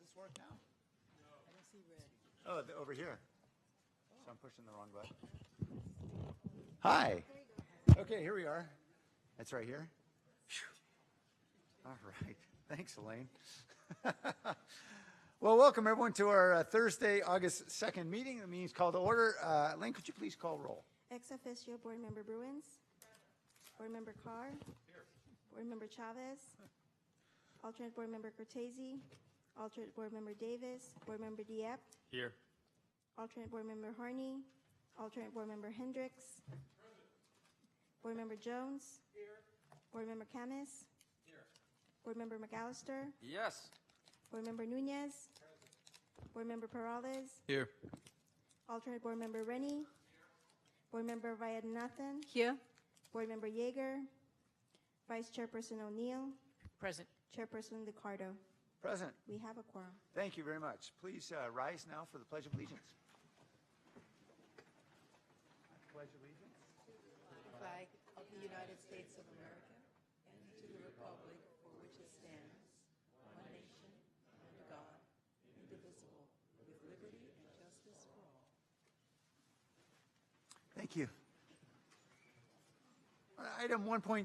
this work now? I don't see red. Oh, over here. So I'm pushing the wrong button. Hi. Okay, here we are. That's right here. All right. Thanks, Elaine. Well, welcome everyone to our Thursday, August 2nd meeting. The meeting's called to order. Elaine, could you please call roll? Ex officio Board Member Bruins. Board Member Carr. Here. Board Member Chavez. Alternate Board Member Cortese. Alternate Board Member Davis. Board Member Dieppe. Here. Alternate Board Member Harney. Alternate Board Member Hendricks. Board Member Jones. Here. Board Member Camis. Here. Board Member McAllister. Yes. Board Member Nunez. Board Member Peralez. Here. Alternate Board Member Rennie. Board Member Vaidyanathan. Here. Board Member Yeager. Vice Chairperson O'Neill. Present. Chairperson Liccardo. Present. We have a quorum. Thank you very much. Please rise now for the Pledge of Allegiance. Pledge allegiance. The flag of the United States of America and to the republic for which it stands, one nation, under God, indivisible, with liberty and justice for all. Thank you. Item 1.3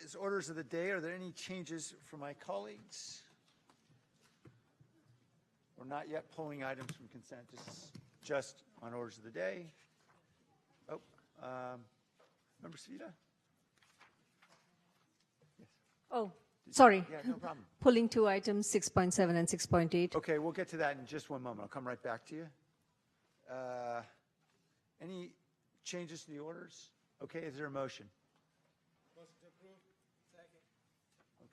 is orders of the day. Are there any changes from my colleagues? We're not yet pulling items from consent. This is just on orders of the day. Oh, Member Svita? Yes. Oh, sorry. Yeah, no problem. Pulling two items, 6.7 and 6.8. Okay, we'll get to that in just one moment. I'll come right back to you. Any changes to the orders? Okay, is there a motion? Motion to approve. Second.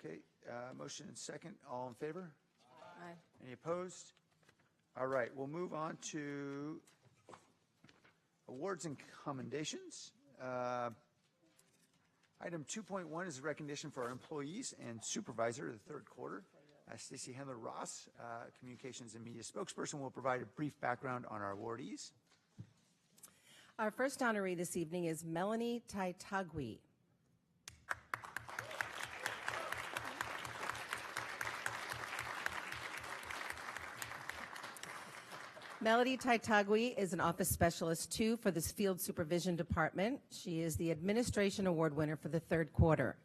Okay, motion and second. All in favor? Aye. Any opposed? All right, we'll move on to awards and commendations. Item 2.1 is a recognition for our employees and supervisor of the third quarter. Stacey Handler-Ross, Communications and Media Spokesperson, will provide a brief background on our awardees. Our first honoree this evening is Melanie Taitagui. Melody Taitagui is an office specialist 2 for this field supervision department. She is the administration award winner for the third quarter.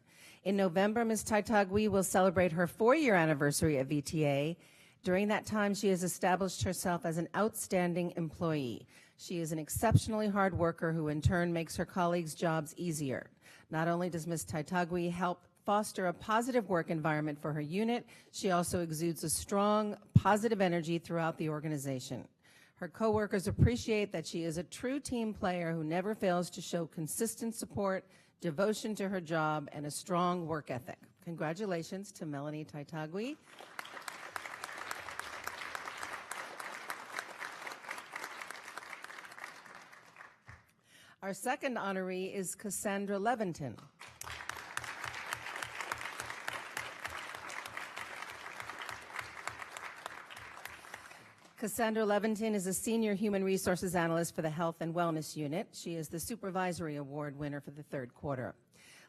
In November, Ms. Taitagui will celebrate her 4-year anniversary at VTA. During that time, she has established herself as an outstanding employee. She is an exceptionally hard worker who in turn makes her colleagues' jobs easier. Not only does Ms. Taitagui help foster a positive work environment for her unit, she also exudes a strong, positive energy throughout the organization. Her coworkers appreciate that she is a true team player who never fails to show consistent support, devotion to her job, and a strong work ethic. Congratulations to Melanie Taitagui. Our second honoree is Cassandra Leventon. Cassandra Leventon is a senior human resources analyst for the Health and Wellness Unit. She is the supervisory award winner for the third quarter.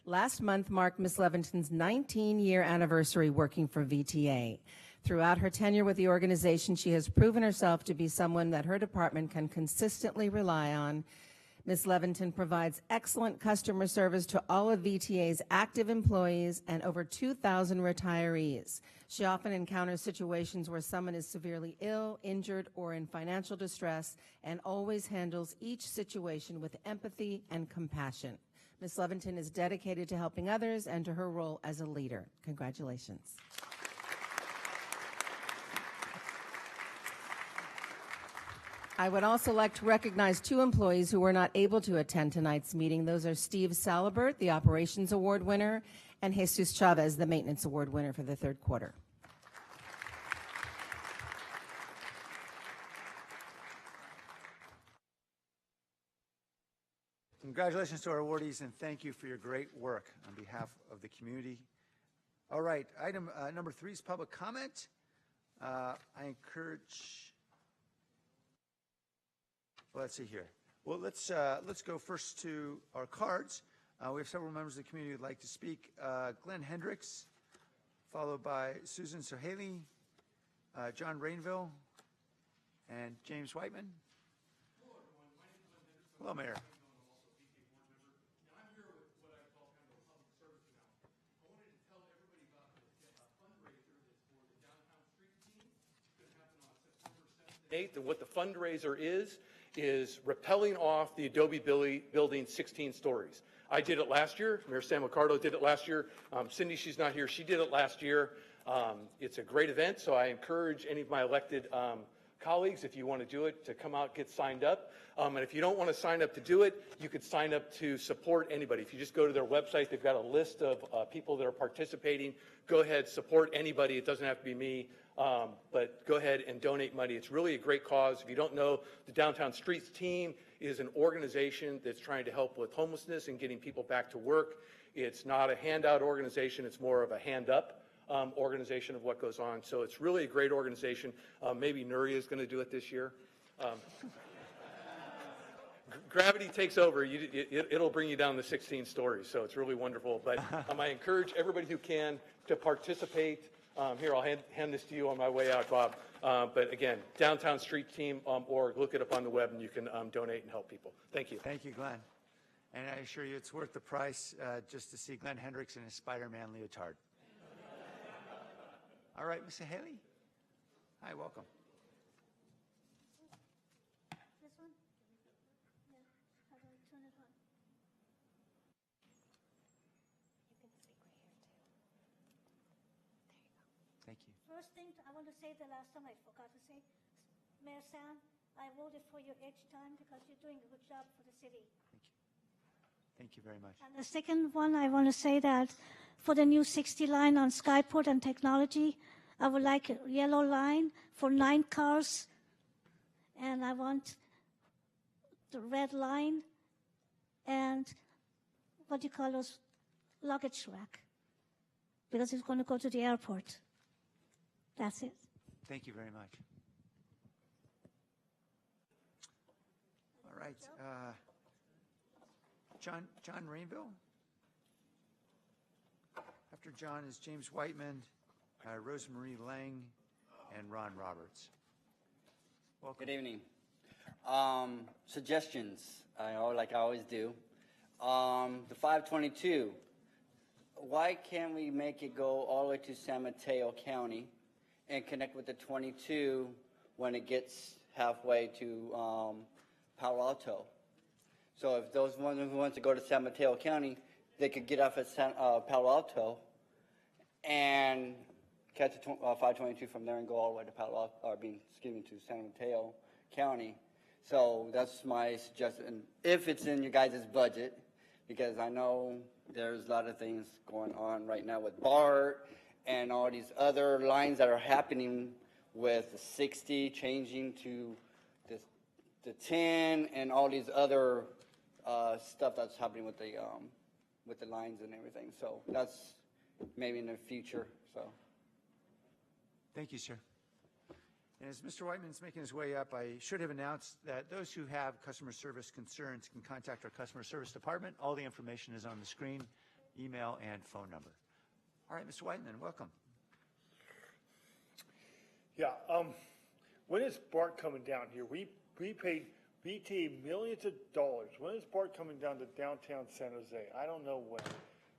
Last month marked Ms. Leventon's 19-year anniversary working for VTA. Throughout her tenure with the organization, she has proven herself to be someone that her department can consistently rely on. Ms. Leventon provides excellent customer service to all of VTA's active employees and over 2,000 retirees. She often encounters situations where someone is severely ill, injured, or in financial distress, and always handles each situation with empathy and compassion. Ms. Leventon is dedicated to helping others and to her role as a leader. Congratulations. I would also like to recognize 2 employees who were not able to attend tonight's meeting. Those are Steve Salibert, the Operations Award winner, and Jesus Chavez, the Maintenance Award winner for the third quarter. Congratulations to our awardees, and thank you for your great work on behalf of the community. All right, item number 3 is public comment. I encourage. Well, let's see here. Well, let's go first to our cards. We have several members of the community who would like to speak. Glenn Hendricks, followed by Susan Sohaley, John Rainville and James Whiteman. Hello, Mayor. And what the fundraiser is rappelling off the Adobe building 16 stories. I did it last year. Mayor Sam Ricardo did it last year. Cindy, she's not here. She did it last year. It's a great event, so I encourage any of my elected colleagues, if you want to do it, to come out, get signed up. And if you don't want to sign up to do it, you could sign up to support anybody. If you just go to their website, they've got a list of people that are participating. Go ahead, support anybody. It doesn't have to be me. But go ahead and donate money. It's really a great cause. If you don't know, the Downtown Streets team is an organization that's trying to help with homelessness and getting people back to work. It's not a handout organization. It's more of a hand-up organization of what goes on. So it's really a great organization. Maybe Nuria is going to do it this year. Gravity takes over. It'll bring you down to 16 stories. So it's really wonderful. But I encourage everybody who can to participate. Here, I'll hand this to you on my way out, Bob. But again, Downtown Street Team org, look it up on the web and you can donate and help people. Thank you. Thank you, Glenn. And I assure you it's worth the price just to see Glenn Hendricks in his Spider-Man leotard. All right, Mr. Haley. Hi, welcome. This one? Yeah. How do I turn it on? Thank you. First thing I want to say, the last time I forgot to say, Mayor Sam, I voted for you each time because you're doing a good job for the city. Thank you. Thank you very much. And the second one, I want to say that for the new 60 line on Skyport and technology, I would like a yellow line for 9 cars, and I want the red line and what do you call those, luggage rack, because it's going to go to the airport. That's it. Thank you very much. All right. John Rainville. After John is James Whiteman, Rosemarie Lang, and Ron Roberts. Welcome. Good evening. Suggestions, like I always do. The 522, why can't we make it go all the way to San Mateo County and connect with the 22 when it gets halfway to Palo Alto? So if those ones who want to go to San Mateo County, they could get off at Palo Alto and catch a 522 from there and go all the way to to San Mateo County. So that's my suggestion, if it's in your guys' budget, because I know there's a lot of things going on right now with BART and all these other lines that are happening with the 60 changing to the 10 and all these other stuff that's happening with the lines and everything. So that's maybe in the future. So. Thank you, sir. And as Mr. Whiteman's making his way up, I should have announced that those who have customer service concerns can contact our customer service department. All the information is on the screen, email and phone number. All right, Mr. Whiteman, welcome. Yeah, when is BART coming down here? We paid VTA millions of dollars. When is BART coming down to downtown San Jose? I don't know when.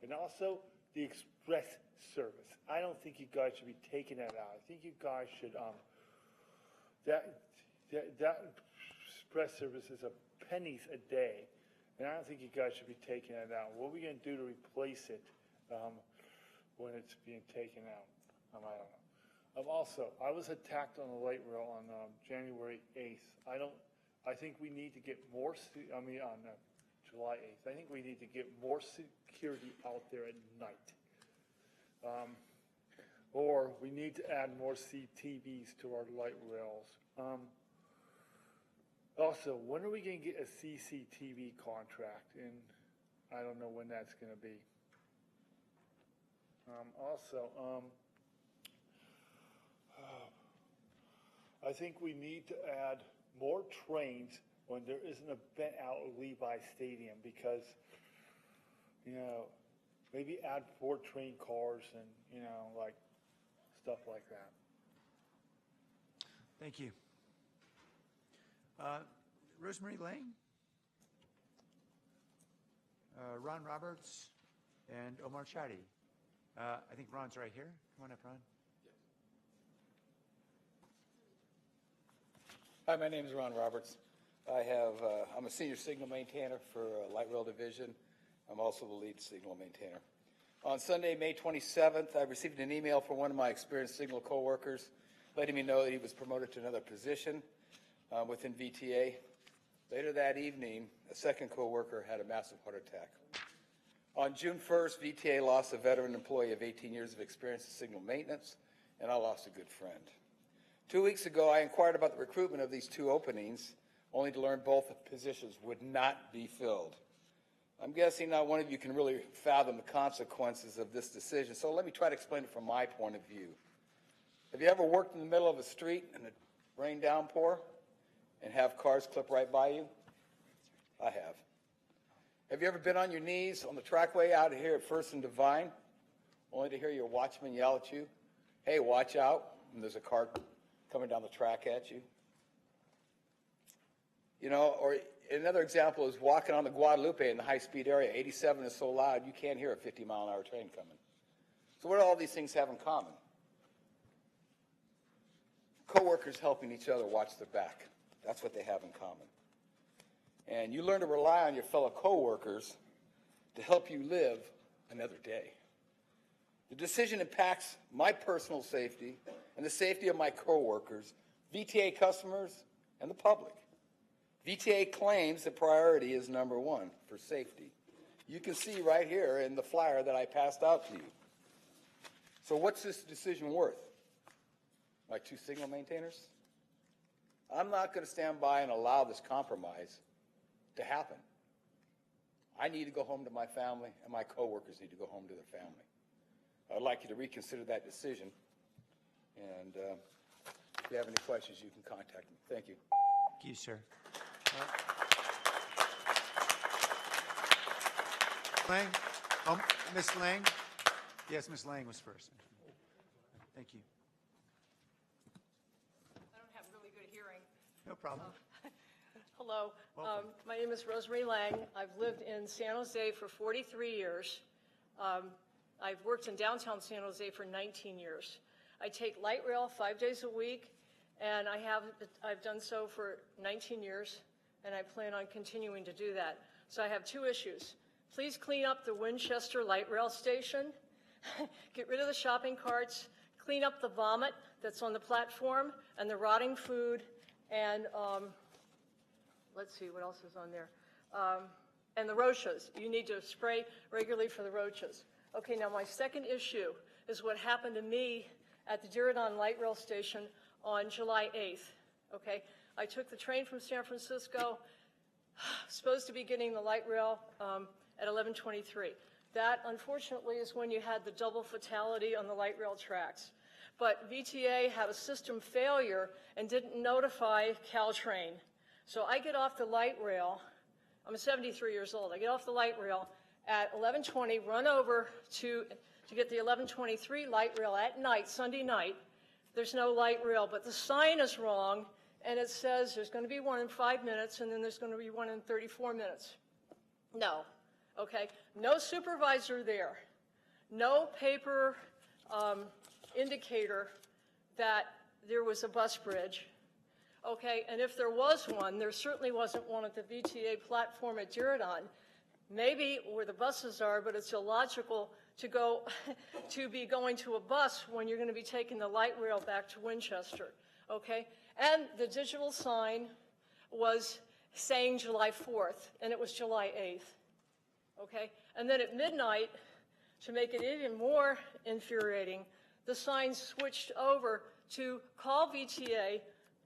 And also the express service. I don't think you guys should be taking that out. I think you guys should, that express service is pennies a day. And I don't think you guys should be taking that out. What are we going to do to replace it when it's being taken out? I don't know. Also, I was attacked on the light rail on January 8th. I think we need to get more, on July 8th. I think we need to get more security out there at night. Or we need to add more CTVs to our light rails. Also, when are we going to get a CCTV contract? And I don't know when that's going to be. I think we need to add more trains when there is an event out at Levi Stadium, because, maybe add 4 train cars and, like stuff like that. Thank you. Rosemary Lang, Ron Roberts, and Omar Chadi. I think Ron's right here. Come on up, Ron. Hi, my name is Ron Roberts. I'm a senior signal maintainer for Light Rail Division. I'm also the lead signal maintainer. On Sunday, May 27th, I received an email from one of my experienced signal coworkers letting me know that he was promoted to another position within VTA. Later that evening, a second coworker had a massive heart attack. On June 1st, VTA lost a veteran employee of 18 years of experience in signal maintenance, and I lost a good friend. 2 weeks ago, I inquired about the recruitment of these two openings, only to learn both positions would not be filled. I'm guessing not one of you can really fathom the consequences of this decision, so let me try to explain it from my point of view. Have you ever worked in the middle of a street in a rain downpour and have cars clip right by you? I have. Have you ever been on your knees on the trackway out here at First and Divine, only to hear your watchman yell at you, hey, watch out, and there's a car coming down the track at you? You know, or another example is walking on the Guadalupe in the high-speed area. 87 is so loud you can't hear a 50-mile-an-hour train coming. So what do all these things have in common? Coworkers helping each other watch their back. That's what they have in common. And you learn to rely on your fellow coworkers to help you live another day. The decision impacts my personal safety and the safety of my coworkers, VTA customers, and the public. VTA claims that priority is number one for safety. You can see right here in the flyer that I passed out to you. So what's this decision worth? My two signal maintainers? I'm not going to stand by and allow this compromise to happen. I need to go home to my family, and my coworkers need to go home to their family. I'd like you to reconsider that decision, and if you have any questions, you can contact me. Thank you. Thank you, sir. Lang? Oh, Ms. Lang? Yes, Ms. Lang was first. Thank you. I don't have really good hearing. No problem. Hello. Welcome. My name is Rosemary Lang. I've lived in San Jose for 43 years. I've worked in downtown San Jose for 19 years. I take light rail 5 days a week, and I've done so for 19 years, and I plan on continuing to do that. So I have two issues. Please clean up the Winchester light rail station, get rid of the shopping carts, clean up the vomit that's on the platform and the rotting food, and let's see, what else is on there? And the roaches. You need to spray regularly for the roaches. Okay, now my second issue is what happened to me at the Diridon Light Rail Station on July 8th, okay? I took the train from San Francisco, supposed to be getting the light rail at 11:23. That, unfortunately, is when you had the double fatality on the light rail tracks. But VTA had a system failure and didn't notify Caltrain. So I get off the light rail. I'm 73 years old. I get off the light rail at 11:20, run over to get the 11:23 light rail at night, Sunday night. There's no light rail, but the sign is wrong, and it says there's going to be one in 5 minutes, and then there's going to be one in 34 minutes. No, okay? No supervisor there. No paper indicator that there was a bus bridge. Okay, and if there was one, there certainly wasn't one at the VTA platform at Diridon. Maybe where the buses are, but it's illogical to go to be going to a bus when you're going to be taking the light rail back to Winchester. Okay, and the digital sign was saying July 4th, and it was July 8th. Okay, and then at midnight, to make it even more infuriating, the sign switched over to call VTA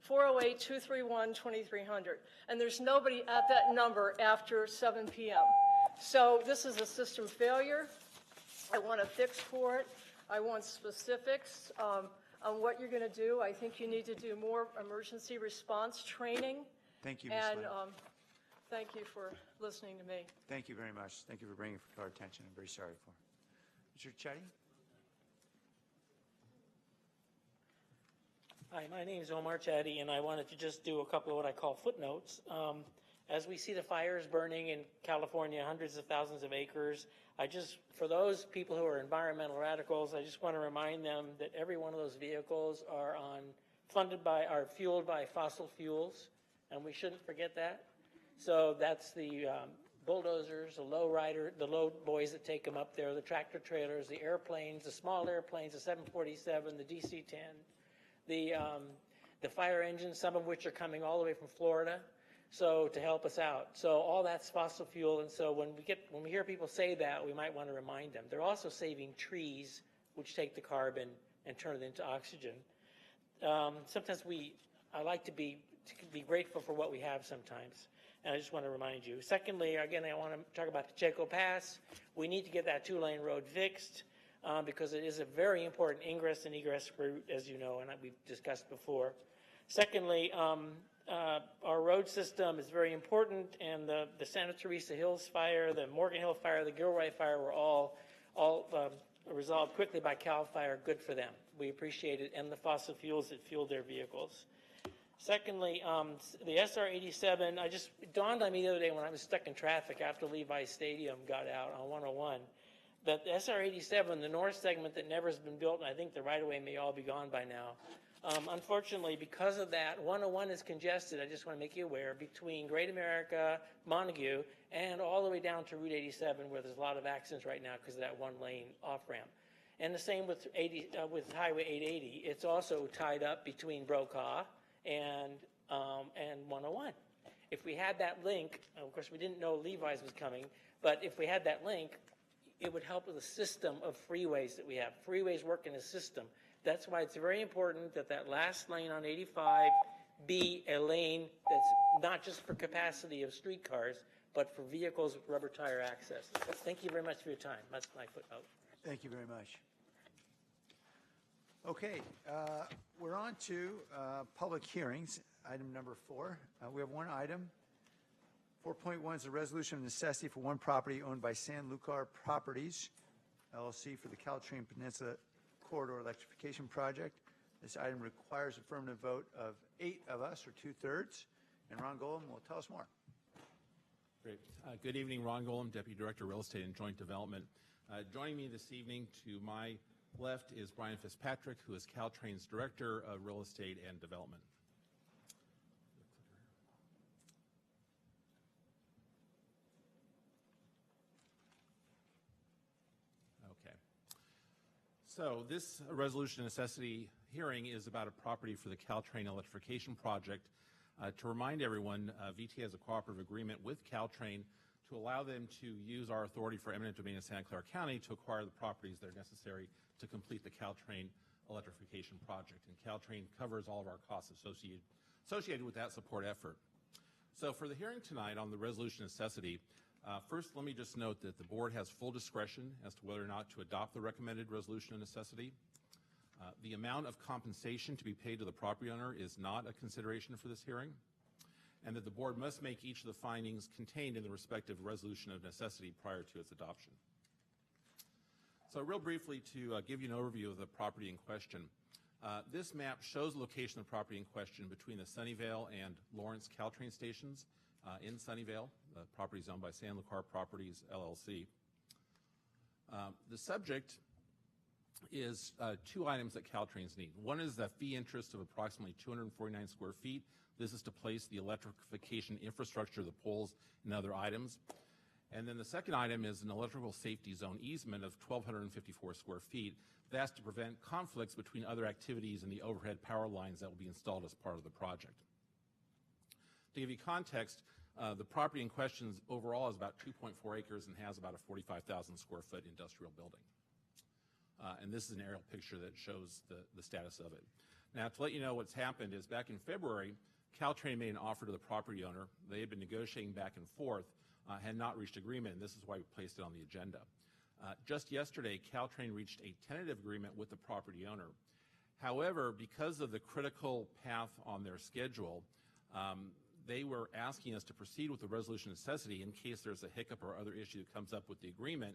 408-231-2300, and there's nobody at that number after 7 p.m. So this is a system failure. I want a fix for it. I want specifics on what you're going to do. I think you need to do more emergency response training. Thank you, Ms. And Lang. thank you for listening to me. Thank you very much. Thank you for bringing it to our attention. I'm very sorry for it. Mr. Chetty? Hi, my name is Omar Chaddy, and I wanted to just do a couple of what I call footnotes. As we see the fires burning in California, hundreds of thousands of acres, for those people who are environmental radicals, I just want to remind them that every one of those vehicles are fueled by fossil fuels, and we shouldn't forget that. So that's the bulldozers, the low boys that take them up there, the tractor trailers, the airplanes, the small airplanes, the 747, the DC-10, the fire engines, some of which are coming all the way from Florida, so to help us out. So all that's fossil fuel, and so when we hear people say that, we might want to remind them. They're also saving trees, which take the carbon and turn it into oxygen. Sometimes I like to be grateful for what we have sometimes. And I just want to remind you. Secondly, again, I want to talk about the Chaco Pass. We need to get that 2-lane road fixed because it is a very important ingress and egress route, as you know, and we've discussed before. Secondly, our road system is very important, and the Santa Teresa Hills fire, the Morgan Hill fire, the Gilroy fire were all resolved quickly by CAL FIRE. Good for them. We appreciate it, and the fossil fuels that fueled their vehicles. Secondly, the SR-87, it dawned on me the other day when I was stuck in traffic after Levi's Stadium got out on 101, that the SR-87, the north segment that never has been built, and I think the right-of-way may all be gone by now. Unfortunately, because of that, 101 is congested, I just want to make you aware, between Great America, Montague, and all the way down to Route 87, where there's a lot of accidents right now because of that one-lane off-ramp. And the same with Highway 880. It's also tied up between Brokaw and 101. If we had that link, of course we didn't know Levi's was coming, but if we had that link, it would help with the system of freeways that we have. Freeways work in a system. That's why it's very important that that last lane on 85 be a lane that's not just for capacity of streetcars, but for vehicles with rubber tire access. Thank you very much for your time. That's my footnote. Thank you very much. Okay, we're on to public hearings, item number 4. We have one item. 4.1 is a resolution of necessity for one property owned by San Lucar Properties, LLC, for the Caltrain Peninsula Corridor Electrification Project. This item requires affirmative vote of 8 of us, or 2/3, and Ron Golem will tell us more. Great. Good evening, Ron Golem, Deputy Director, Real Estate and Joint Development. Joining me this evening to my left is Brian Fitzpatrick, who is Caltrain's Director of Real Estate and Development. Okay. So this resolution necessity hearing is about a property for the Caltrain Electrification Project. To remind everyone, VTA has a cooperative agreement with Caltrain to allow them to use our authority for eminent domain in Santa Clara County to acquire the properties that are necessary to complete the Caltrain electrification project. And Caltrain covers all of our costs associated with that support effort. So for the hearing tonight on the resolution necessity, first let me just note that the board has full discretion as to whether or not to adopt the recommended resolution of necessity. The amount of compensation to be paid to the property owner is not a consideration for this hearing, and that the board must make each of the findings contained in the respective resolution of necessity prior to its adoption. So real briefly, to give you an overview of the property in question, this map shows the location of the property in question between the Sunnyvale and Lawrence Caltrain stations in Sunnyvale. The property is owned by San Lucar Properties, LLC. The subject is 2 items that Caltrains need. One is the fee interest of approximately 249 square feet. This is to place the electrification infrastructure, the poles, and other items. And then the second item is an electrical safety zone easement of 1,254 square feet. That's to prevent conflicts between other activities and the overhead power lines that will be installed as part of the project. To give you context, the property in question overall is about 2.4 acres and has about a 45,000 square foot industrial building. And this is an aerial picture that shows the status of it. Now, to let you know what's happened is back in February, Caltrain made an offer to the property owner. They had been negotiating back and forth, had not reached agreement, and this is why we placed it on the agenda. Just yesterday, Caltrain reached a tentative agreement with the property owner. However, because of the critical path on their schedule, they were asking us to proceed with the resolution necessity in case there's a hiccup or other issue that comes up with the agreement,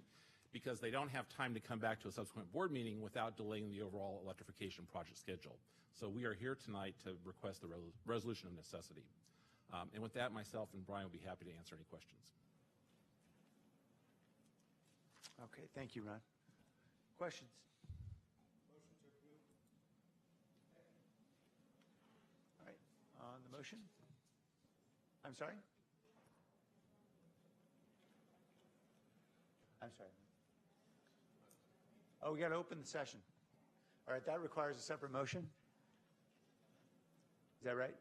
because they don't have time to come back to a subsequent board meeting without delaying the overall electrification project schedule. So we are here tonight to request the resolution of necessity. And with that, myself and Brian will be happy to answer any questions. Okay, thank you, Ron. Questions? All right, on the motion? I'm sorry? I'm sorry. Oh, we got to open the session. All right, that requires a separate motion? Is that right?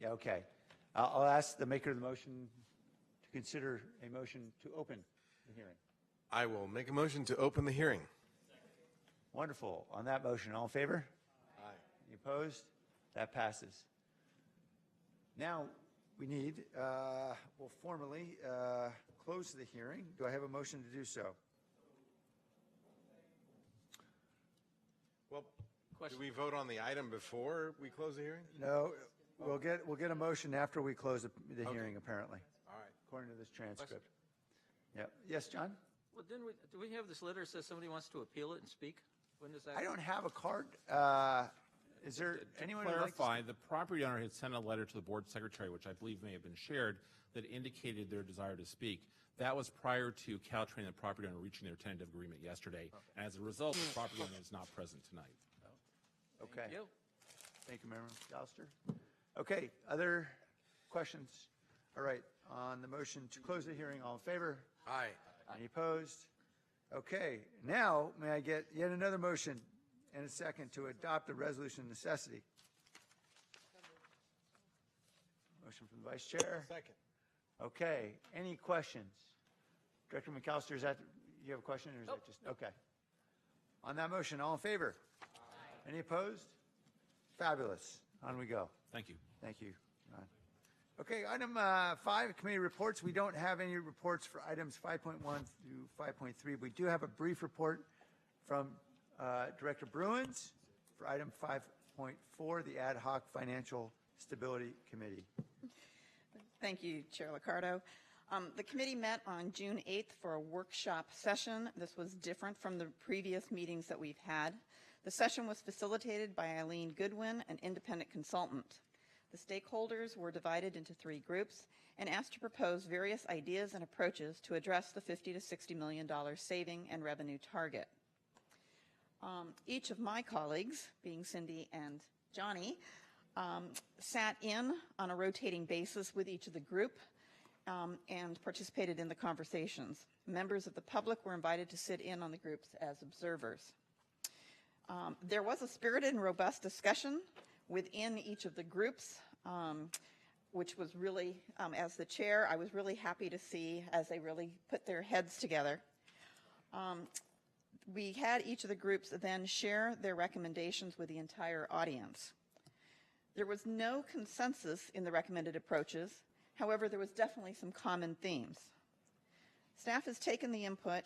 Yeah, okay. I'll ask the maker of the motion to consider a motion to open the hearing. I will make a motion to open the hearing. Wonderful. On that motion, all in favor? Aye. Any opposed? That passes. Now, we need, we'll formally close the hearing. Do I have a motion to do so? Well, do we vote on the item before we close the hearing? No, we'll get a motion after we close the hearing, apparently, All right. according to this transcript. Yep. Yes, John? Well, do we have this letter that says somebody wants to appeal it and speak? When does that? I don't have a card. Is there anyone To who would like to clarify, the property owner had sent a letter to the board secretary, which I believe may have been shared, that indicated their desire to speak. That was prior to Caltrain and the property owner reaching their tentative agreement yesterday. Okay. And as a result, the property owner is not present tonight. Okay. Thank you. Thank you, Member McAllister. Okay, other questions? All right, on the motion to close the hearing, all in favor? Aye. Any opposed? Okay, now may I get yet another motion and a second to adopt the resolution of necessity? Motion from the Vice Chair. Second. Okay, any questions? Director McAllister, is that, you have a question or is that just, okay. On that motion, all in favor? Aye. Any opposed? Fabulous. On we go. Thank you. Thank you, Ron. Okay, item 5, committee reports. We don't have any reports for items 5.1 through 5.3. We do have a brief report from Director Bruins for item 5.4, the Ad Hoc Financial Stability Committee. Thank you, Chair Liccardo. The committee met on June 8th for a workshop session. This was different from the previous meetings that we've had. The session was facilitated by Eileen Goodwin, an independent consultant. The stakeholders were divided into 3 groups and asked to propose various ideas and approaches to address the $50 to $60 million saving and revenue target. Each of my colleagues, being Cindy and Johnny, sat in on a rotating basis with each of the group and participated in the conversations. Members of the public were invited to sit in on the groups as observers. There was a spirited and robust discussion within each of the groups, which was really, as the chair, I was really happy to see as they really put their heads together. We had each of the groups then share their recommendations with the entire audience. There was no consensus in the recommended approaches. However, there was definitely some common themes. Staff has taken the input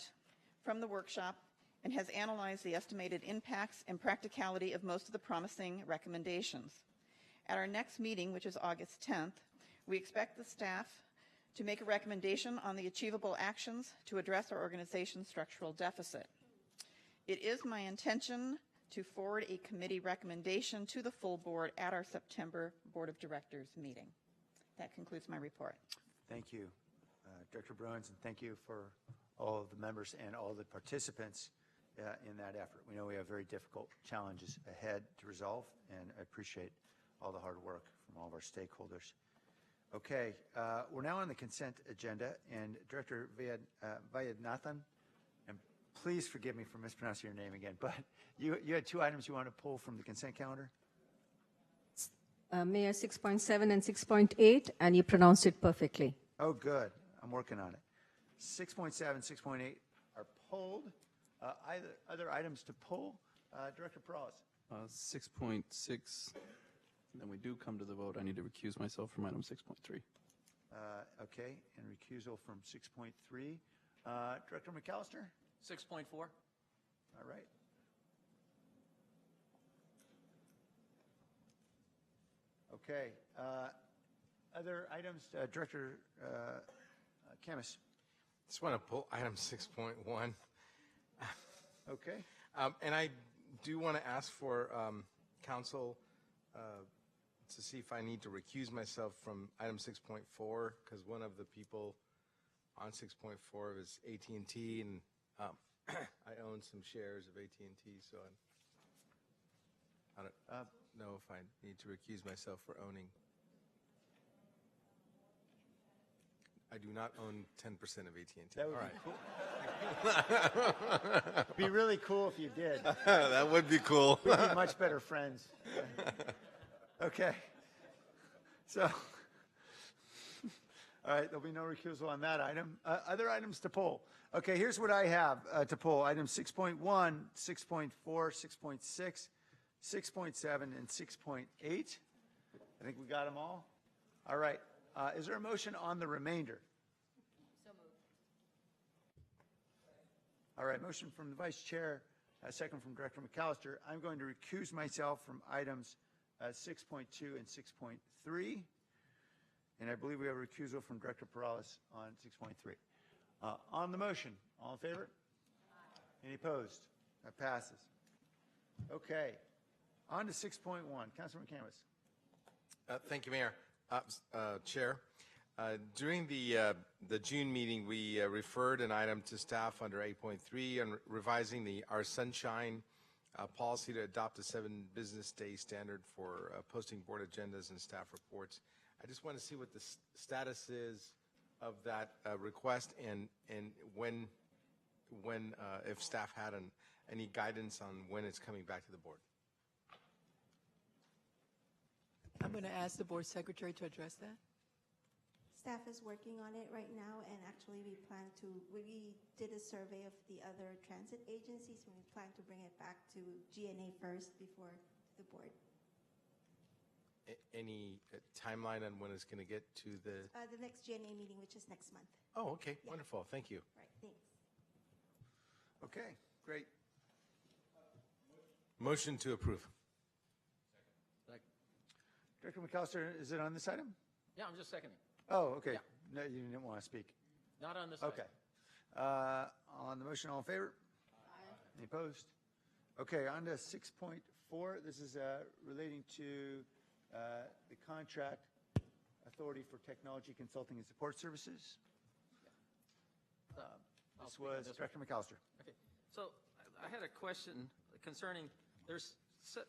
from the workshop and has analyzed the estimated impacts and practicality of most of the promising recommendations. At our next meeting, which is August 10th, we expect the staff to make a recommendation on the achievable actions to address our organization's structural deficit. It is my intention to forward a committee recommendation to the full board at our September Board of Directors meeting. That concludes my report. Thank you, Director Bruins, and thank you for all of the members and all the participants in that effort. We know we have very difficult challenges ahead to resolve, and I appreciate all the hard work from all of our stakeholders. Okay, we're now on the consent agenda, and Director Vaidyanathan, and please forgive me for mispronouncing your name again, but you had 2 items you want to pull from the consent calendar? Mayor, 6.7 and 6.8, and you pronounced it perfectly. Oh, good. I'm working on it. 6.7, 6.8 are pulled. Other items to pull? Director Peraz. 6.6, and then we do come to the vote. I need to recuse myself from item 6.3. Okay, and recusal from 6.3. Director McAllister? 6.4. All right. Okay. Other items, Director Camus? Just want to pull item 6.1. Okay. And I do want to ask for council to see if I need to recuse myself from item 6.4, because one of the people on 6.4 is AT&T, and I own some shares of AT&T, so I don't know if I need to recuse myself for owning. I do not own 10% of AT&T. That would All be cool. Be really cool if you did. That would be cool. We'd be much better friends. Okay. So, all right, there'll be no recusal on that item. Other items to pull. Okay, here's what I have to pull. Items 6.1, 6.4, 6.6, 6.7, and 6.8. I think we got them all. All right. Is there a motion on the remainder? So moved. All right, motion from the Vice Chair, a second from Director McAllister. I'm going to recuse myself from items 6.2 and 6.3. And I believe we have a recusal from Director Perales on 6.3. On the motion, all in favor? Aye. Any opposed? That passes. Okay. On to 6.1. Councilman Canvas. Thank you, Mayor. Chair, during the June meeting, we referred an item to staff under 8.3 on revising our Sunshine policy to adopt a 7-business day standard for posting board agendas and staff reports. I just want to see what the status is of that request, and when if staff had any guidance on when it's coming back to the board. I'm going to ask the board secretary to address that. Staff is working on it right now, and actually we did a survey of the other transit agencies, and we plan to bring it back to GNA first before the board. Any timeline on when it's going to get to the next GNA meeting, which is next month. Oh, okay. Yeah. Wonderful. Thank you. Right, thanks. Okay, great. Motion to approve. Director McAllister, is it on this item? Yeah, I'm just seconding. Oh, okay. Yeah. No, you didn't want to speak. Not on this Okay. item. On the motion, all in favor? Aye. Any opposed? Okay, on to 6.4. This is relating to the contract authority for technology consulting and support services. This was Director McAllister. Okay, so I had a question concerning, there's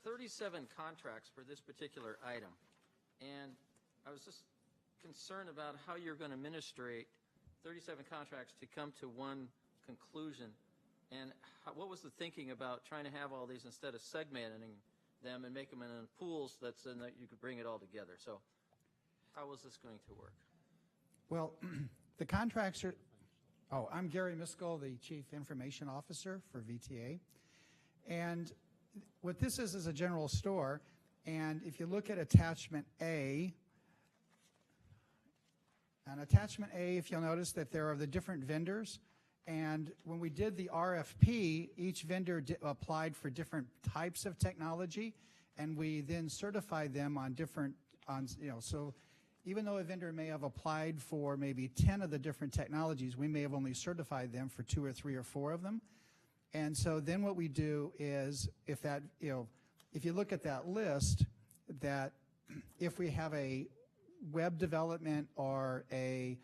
37 contracts for this particular item, and I was just concerned about how you're going to administrate 37 contracts to come to one conclusion, and what was the thinking about trying to have all these instead of segmenting them and make them in pools that you could bring it all together? So how is this going to work? Well, the contracts are, I'm Gary Miskell, the Chief Information Officer for VTA. And what this is a general store. And if you look at attachment A, if you'll notice that there are the different vendors. And when we did the RFP, each vendor applied for different types of technology, and we then certified them on different, so even though a vendor may have applied for maybe 10 of the different technologies, we may have only certified them for 2 or 3 or 4 of them. And so then what we do is, if you look at that list, that if we have a web development or a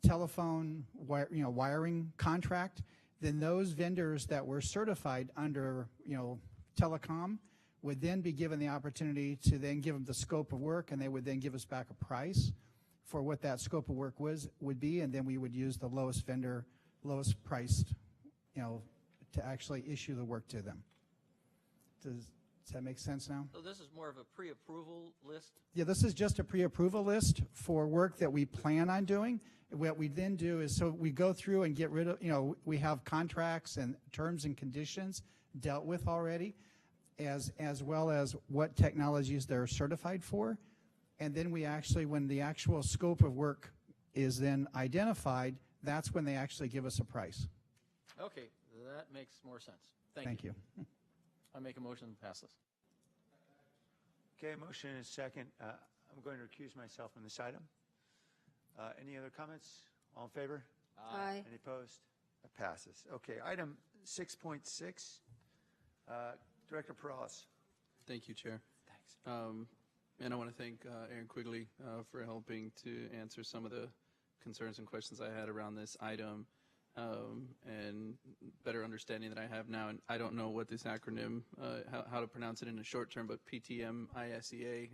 telephone wiring contract, then those vendors that were certified under telecom would then be given the opportunity to then give them the scope of work, and they would then give us back a price for what that scope of work would be, and then we would use the lowest vendor, lowest priced, to actually issue the work to them. Does that make sense now? So this is more of a pre-approval list? Yeah, this is just a pre-approval list for work that we plan on doing. What we then do is, so we go through and get rid of, we have contracts and terms and conditions dealt with already, as well as what technologies they're certified for. And then we actually, when the actual scope of work is then identified, that's when they actually give us a price. Okay, that makes more sense. Thank you. I make a motion to pass this. Okay, motion is second. I'm going to recuse myself on this item. Any other comments? All in favor? Aye. Any opposed? That passes. Okay, item 6.6. Director Perales. Thank you, Chair. Thanks. And I want to thank Aaron Quigley for helping to answer some of the concerns and questions I had around this item, and better understanding that I have now. And I don't know what this acronym, how to pronounce it in the short term, but PTMISEA,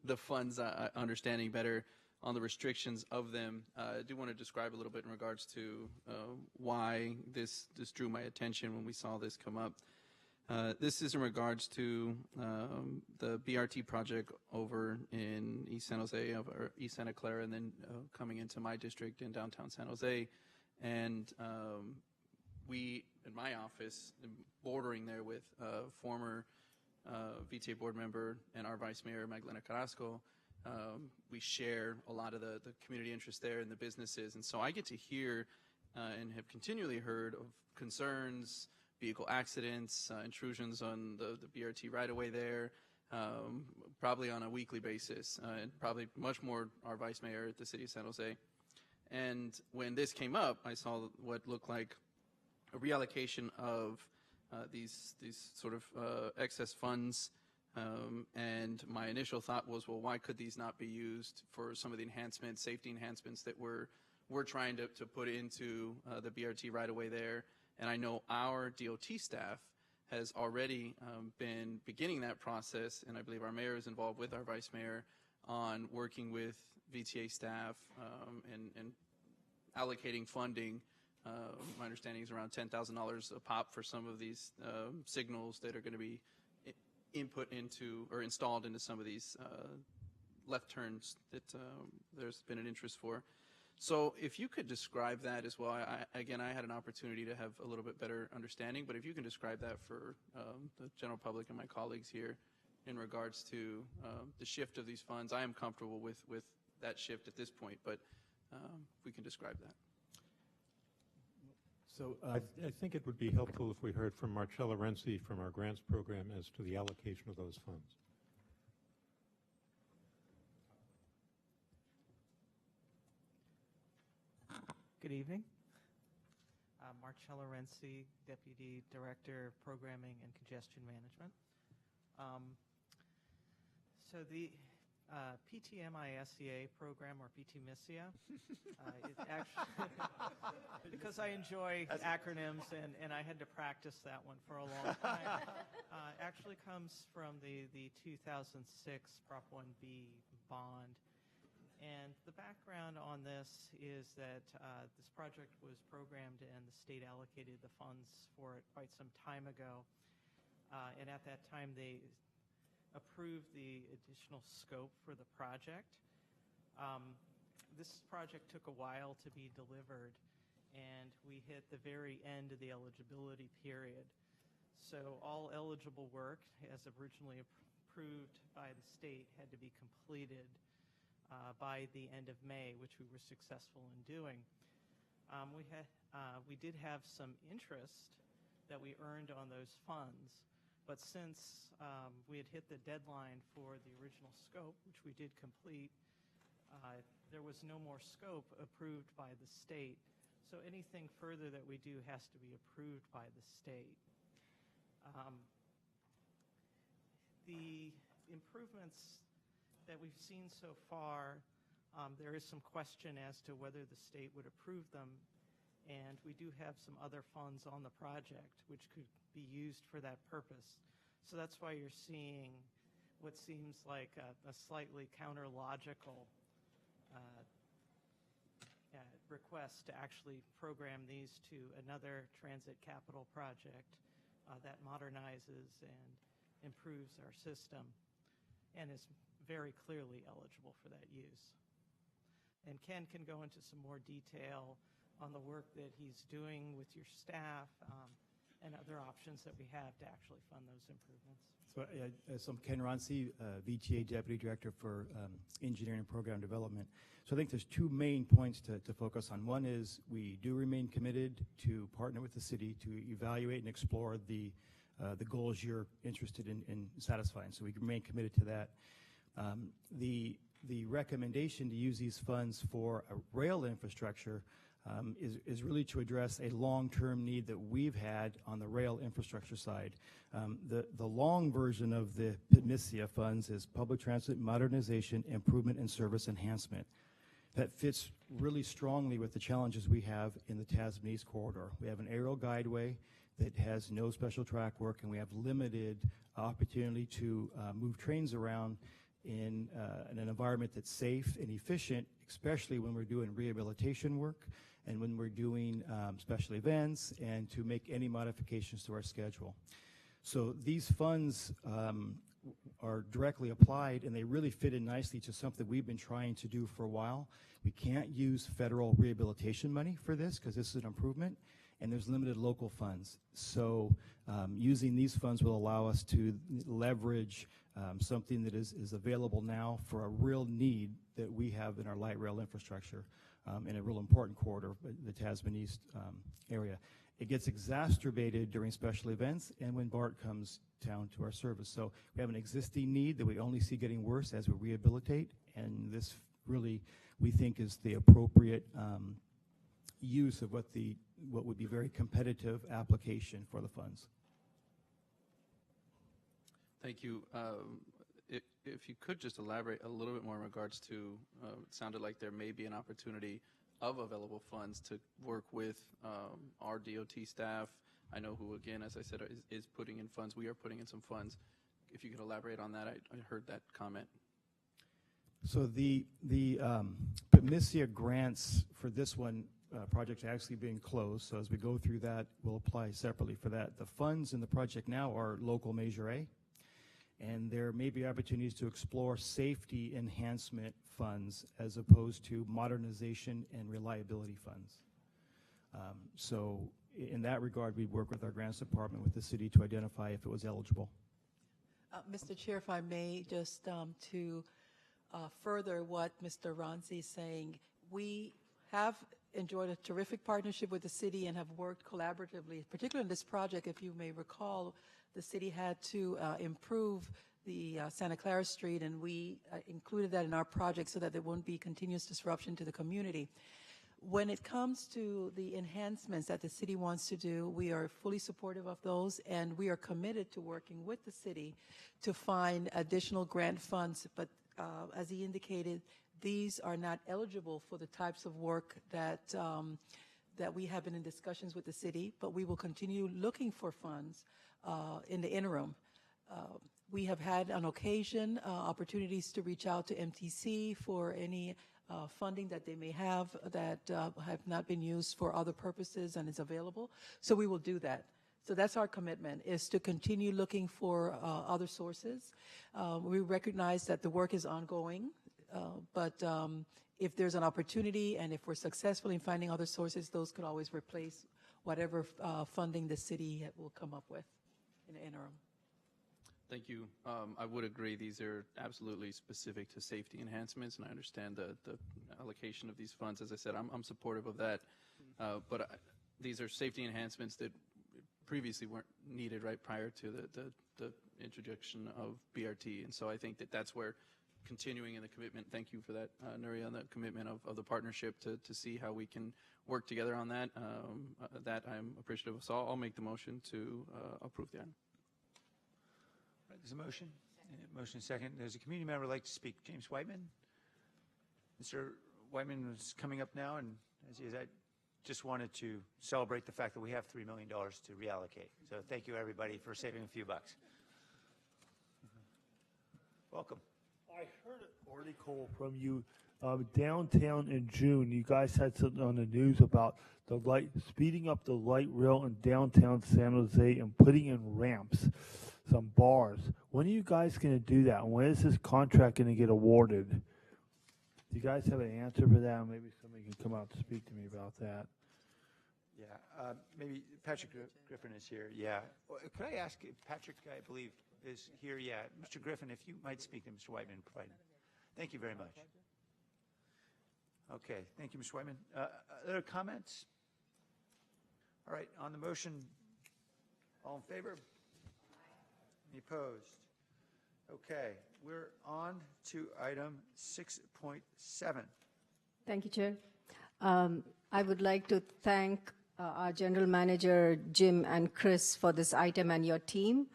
the funds, understanding better on the restrictions of them. I do want to describe a little bit in regards to why this drew my attention when we saw this come up. This is in regards to the BRT project over in East San Jose, or East Santa Clara, and then coming into my district in downtown San Jose. And we, in my office, bordering there with former VTA board member and our Vice Mayor, Magdalena Carrasco, we share a lot of the community interest there and the businesses. And so I get to hear and have continually heard of concerns, vehicle accidents, intrusions on the BRT right-of-way there, probably on a weekly basis, and probably much more our Vice Mayor at the City of San Jose. And when this came up, I saw what looked like a reallocation of these sort of excess funds, and my initial thought was, well, why could these not be used for some of the enhancements, safety enhancements that we're trying to put into the BRT right-of-way there. And I know our DOT staff has already been beginning that process, and I believe our mayor is involved with our vice mayor on working with VTA staff and allocating funding. My understanding is around $10,000 a pop for some of these signals that are going to be input into or installed into some of these left turns that there's been an interest for. So if you could describe that as well. Again, I had an opportunity to have a little bit better understanding, but if you can describe that for the general public and my colleagues here in regards to the shift of these funds. I am comfortable with that shift at this point, but we can describe that. So I think it would be helpful if we heard from Marcella Renzi from our grants program as to the allocation of those funds. Good evening. Marcella Renzi, Deputy Director of Programming and Congestion Management. So the PTMISEA program, or PTMISEA, because I enjoy acronyms and I had to practice that one for a long time, actually comes from the 2006 Prop 1B bond. And the background on this is that this project was programmed and the state allocated the funds for it quite some time ago. And at that time, they approved the additional scope for the project. This project took a while to be delivered, and we hit the very end of the eligibility period. So all eligible work, as originally approved by the state, had to be completed by the end of May, which we were successful in doing. We did have some interest that we earned on those funds, but since we had hit the deadline for the original scope, which we did complete, there was no more scope approved by the state. So anything further that we do has to be approved by the state. The improvements that we've seen so far, there is some question as to whether the state would approve them, and we do have some other funds on the project which could be used for that purpose. So that's why you're seeing what seems like a slightly counter-logical request to actually program these to another transit capital project that modernizes and improves our system and is very clearly eligible for that use. And Ken can go into some more detail on the work that he's doing with your staff and other options that we have to actually fund those improvements. So I'm Ken Ronci, VTA Deputy Director for Engineering and Program Development. So I think there's two main points to focus on. One is we do remain committed to partner with the city to evaluate and explore the goals you're interested in satisfying. So we remain committed to that. The recommendation to use these funds for a rail infrastructure, is really to address a long-term need that we've had on the rail infrastructure side. The long version of the PMISIA funds is Public Transit Modernization, Improvement, and Service Enhancement. That fits really strongly with the challenges we have in the Tasman East Corridor. We have an aerial guideway that has no special track work, and we have limited opportunity to move trains around in an environment that's safe and efficient, especially when we're doing rehabilitation work and when we're doing special events and to make any modifications to our schedule. So these funds are directly applied, and they really fit in nicely to something we've been trying to do for a while. We can't use federal rehabilitation money for this because this is an improvement, and there's limited local funds. So using these funds will allow us to leverage something that is available now for a real need that we have in our light rail infrastructure in a real important corridor, the Tasman East area. It gets exacerbated during special events and when BART comes down to our service. So we have an existing need that we only see getting worse as we rehabilitate, and this really, we think, is the appropriate use of what would be very competitive application for the funds. Thank you. If you could just elaborate a little bit more in regards to, it sounded like there may be an opportunity of available funds to work with our DOT staff. I know who, again, as I said, is putting in funds. We are putting in some funds. If you could elaborate on that, I heard that comment. So the PMISIA grants for this one project are actually being closed. So as we go through that, we'll apply separately for that. The funds in the project now are local Measure A, and there may be opportunities to explore safety enhancement funds as opposed to modernization and reliability funds. So in that regard, we'd work with our grants department with the city to identify if it was eligible. Mr. Chair, if I may, just to further what Mr. Ronzi is saying, we have enjoyed a terrific partnership with the city and have worked collaboratively, particularly in this project. If you may recall, the city had to improve the Santa Clara Street, and we included that in our project so that there won't be continuous disruption to the community. When it comes to the enhancements that the city wants to do, we are fully supportive of those, and we are committed to working with the city to find additional grant funds. But as he indicated, these are not eligible for the types of work that that we have been in discussions with the city, but we will continue looking for funds in the interim. We have had on occasion opportunities to reach out to MTC for any funding that they may have that have not been used for other purposes and is available. So we will do that. So that's our commitment, is to continue looking for other sources. We recognize that the work is ongoing, but if there's an opportunity and if we're successful in finding other sources, those could always replace whatever funding the city will come up with in the interim. Thank you. I would agree these are absolutely specific to safety enhancements, and I understand the allocation of these funds. As I said, I'm supportive of that, but these are safety enhancements that previously weren't needed right prior to the introduction of BRT, and so I think that's where continuing in the commitment, thank you for that, Nuri, on the commitment of the partnership to see how we can work together on that, that I'm appreciative of. So I'll make the motion to approve the item. Right, there's a motion. Motion second. There's a community member who would like to speak. James Whiteman. Mr. Whiteman is coming up now, and as I just wanted to celebrate the fact that we have $3 million to reallocate. So thank you, everybody, for saving a few bucks. Welcome. I heard an article from you downtown in June. You guys had something on the news about the speeding up the light rail in downtown San Jose and putting in ramps, some bars. When are you guys going to do that? When is this contract going to get awarded? Do you guys have an answer for that? Maybe somebody can come out and speak to me about that. Yeah, maybe Patrick Griffin is here. Yeah. Could I ask if Patrick, I believe, is here? Yeah. Mr. Griffin, if you might speak to Mr. Whiteman. Thank you very much. Okay. Thank you, Mr. Whiteman. Other comments? All right. On the motion, all in favor? Any opposed? Okay. We're on to item 6.7. Thank you, Chair. I would like to thank our General Manager, Jim and Chris, for this item and your team.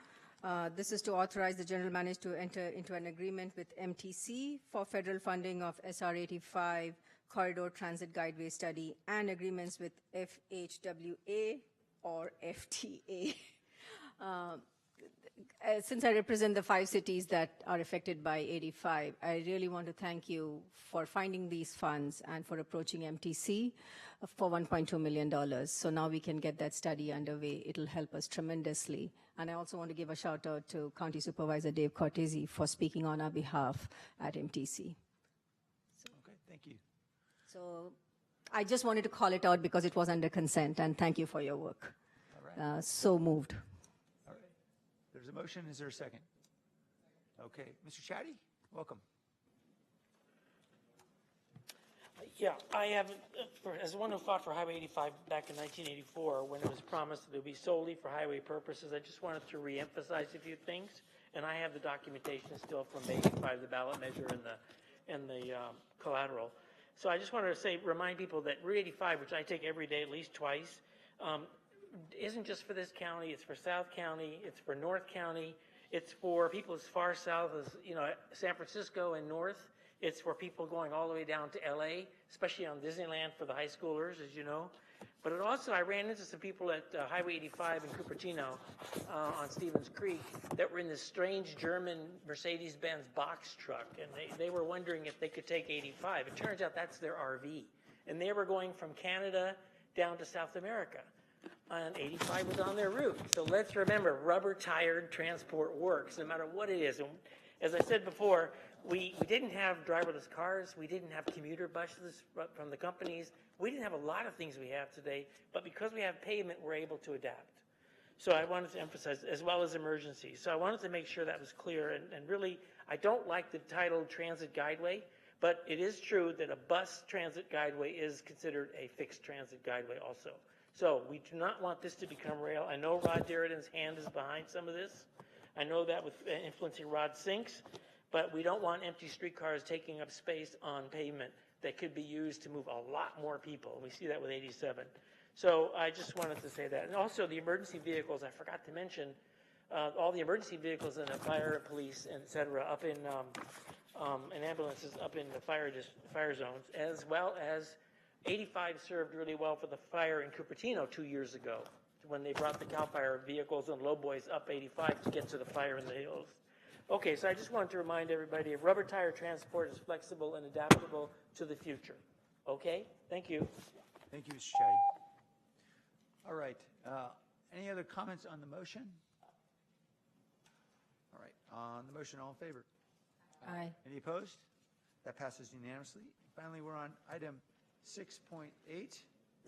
This is to authorize the General Manager to enter into an agreement with MTC for federal funding of SR 85 Corridor Transit Guideway Study and agreements with FHWA or FTA. Since I represent the 5 cities that are affected by 85, I really want to thank you for finding these funds and for approaching MTC for $1.2 million. So now we can get that study underway. It'll help us tremendously. And I also want to give a shout out to County Supervisor Dave Cortese for speaking on our behalf at MTC. Okay, thank you. So I just wanted to call it out because it was under consent, and thank you for your work. All right. So moved. All right. There's a motion. Is there a second? Okay. Mr. Chatty, welcome. Yeah, I have, as one who fought for Highway 85 back in 1984, when it was promised that it would be solely for highway purposes, I just wanted to reemphasize a few things. And I have the documentation still from 85, the ballot measure and the collateral. So I just wanted to remind people that Route 85, which I take every day at least twice, isn't just for this county. It's for South County. It's for North County. It's for people as far south as San Francisco and north. It's for people going all the way down to LA, especially on Disneyland for the high schoolers, as you know. But it also, I ran into some people at Highway 85 in Cupertino on Stevens Creek that were in this strange German Mercedes-Benz box truck, and they were wondering if they could take 85. It turns out that's their RV. And they were going from Canada down to South America, and 85 was on their route. So let's remember, rubber-tired transport works, no matter what it is. And as I said before, we didn't have driverless cars. We didn't have commuter buses from the companies. We didn't have a lot of things we have today, but because we have pavement, we're able to adapt. So I wanted to emphasize, as well as emergencies. So I wanted to make sure that was clear. And really, I don't like the title Transit Guideway, but it is true that a bus transit guideway is considered a fixed transit guideway also. So we do not want this to become rail. I know Rod Darrington's hand is behind some of this. I know that with influencing Rod Sinks, but we don't want empty streetcars taking up space on pavement that could be used to move a lot more people. And we see that with 87. So I just wanted to say that. And also the emergency vehicles, I forgot to mention, all the emergency vehicles in the fire and police, et cetera, up in, and ambulances up in the fire zones, as well as 85 served really well for the fire in Cupertino 2 years ago, when they brought the CAL FIRE vehicles and lowboys up 85 to get to the fire in the hills. Okay, so I just wanted to remind everybody of rubber tire transport is flexible and adaptable to the future. Okay, thank you. Thank you, Mr. Chatty. All right. Any other comments on the motion? All right. On the motion, all in favor? Aye. Any opposed? That passes unanimously. Finally, we're on item 6.8.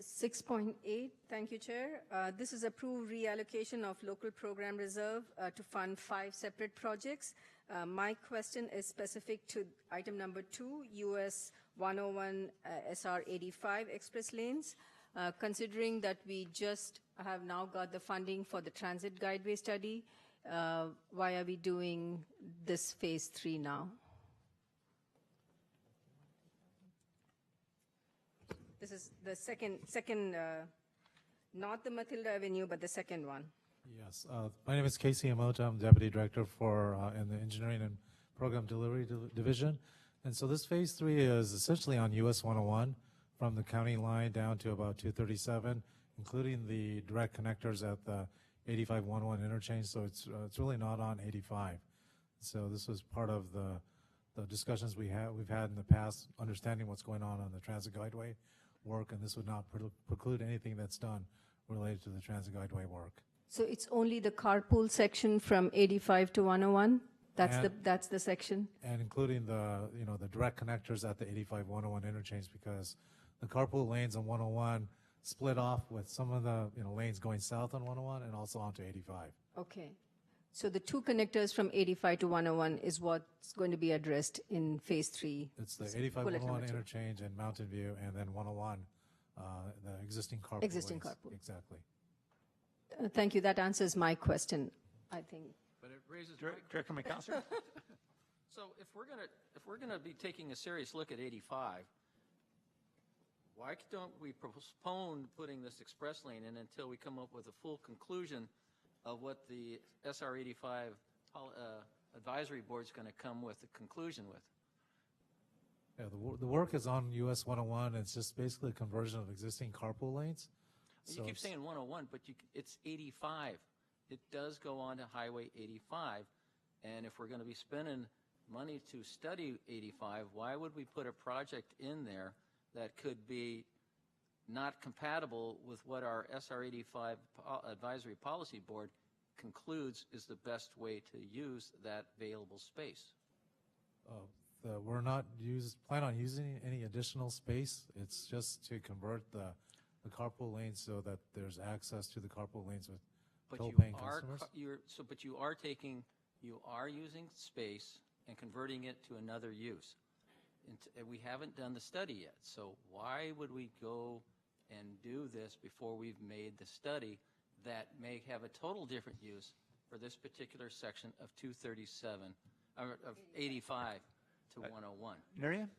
6.8, thank you, Chair. This is approved reallocation of local program reserve to fund 5 separate projects. My question is specific to item number 2, US 101 SR 85 express lanes. Considering that we just have now got the funding for the transit guideway study, why are we doing this phase 3 now? This is the second, not the Matilda Avenue, but the second one. Yes. My name is Casey Amota. I'm Deputy Director for in the Engineering and Program Delivery Division. And so this phase 3 is essentially on US 101 from the county line down to about 237, including the direct connectors at the 8511 interchange. So it's really not on 85. So this was part of the discussions we've had in the past, understanding what's going on the transit guideway work, and this would not preclude anything that's done related to the transit guideway work. So it's only the carpool section from 85 to 101? That's the section? And including the direct connectors at the 85-101 interchange, because the carpool lanes on 101 split off with some of the lanes going south on 101 and also onto 85. Okay. So the 2 connectors from 85 to 101 is what's going to be addressed in phase 3. It's the 85-101 interchange in Mountain View, and then 101, the existing carpool Existing lanes. carpool. Exactly. Thank you. That answers my question, I think. But it raises Director McAllister. So if we're gonna be taking a serious look at 85, why don't we postpone putting this express lane in until we come up with a full conclusion of what the SR 85 advisory board is going to come with a conclusion with? Yeah, the work is on US 101. It's just basically a conversion of existing carpool lanes. You keep saying 101, but it's 85. It does go on to Highway 85. And if we're going to be spending money to study 85, why would we put a project in there that could be not compatible with what our SR 85 Advisory Policy Board concludes is the best way to use that available space? We're not plan on using any additional space. It's just to convert the carpool lanes so that there's access to the carpool lanes with toll-paying customers. But you are using space and converting it to another use. We haven't done the study yet. So why would we go and do this before we've made the study that may have a total different use for this particular section of 237, of 85 to 101? Miriam?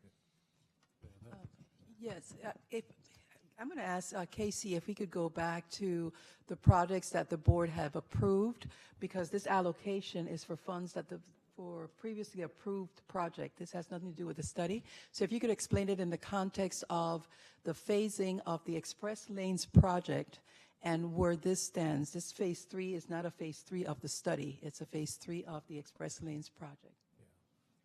Yes. I'm going to ask Casey if we could go back to the projects that the board have approved, because this allocation is for funds that for previously approved project. This has nothing to do with the study. So if you could explain it in the context of the phasing of the Express Lanes project and where this stands. This phase 3 is not a phase 3 of the study. It's a phase 3 of the Express Lanes project. Yeah.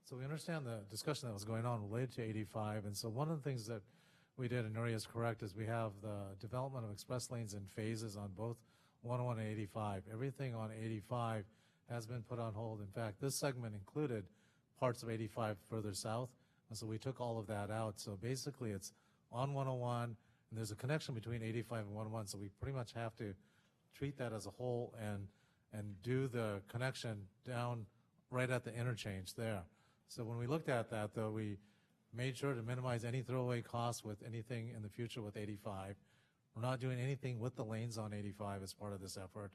So we understand the discussion that was going on related to 85. And so one of the things that we did, and Nuria is correct, is we have the development of express lanes in phases on both 101 and 85. Everything on 85 has been put on hold. In fact, this segment included parts of 85 further south, and so we took all of that out. So basically it's on 101, and there's a connection between 85 and 101, so we pretty much have to treat that as a whole and do the connection down right at the interchange there. So when we looked at that, though, we made sure to minimize any throwaway costs with anything in the future with 85. We're not doing anything with the lanes on 85 as part of this effort,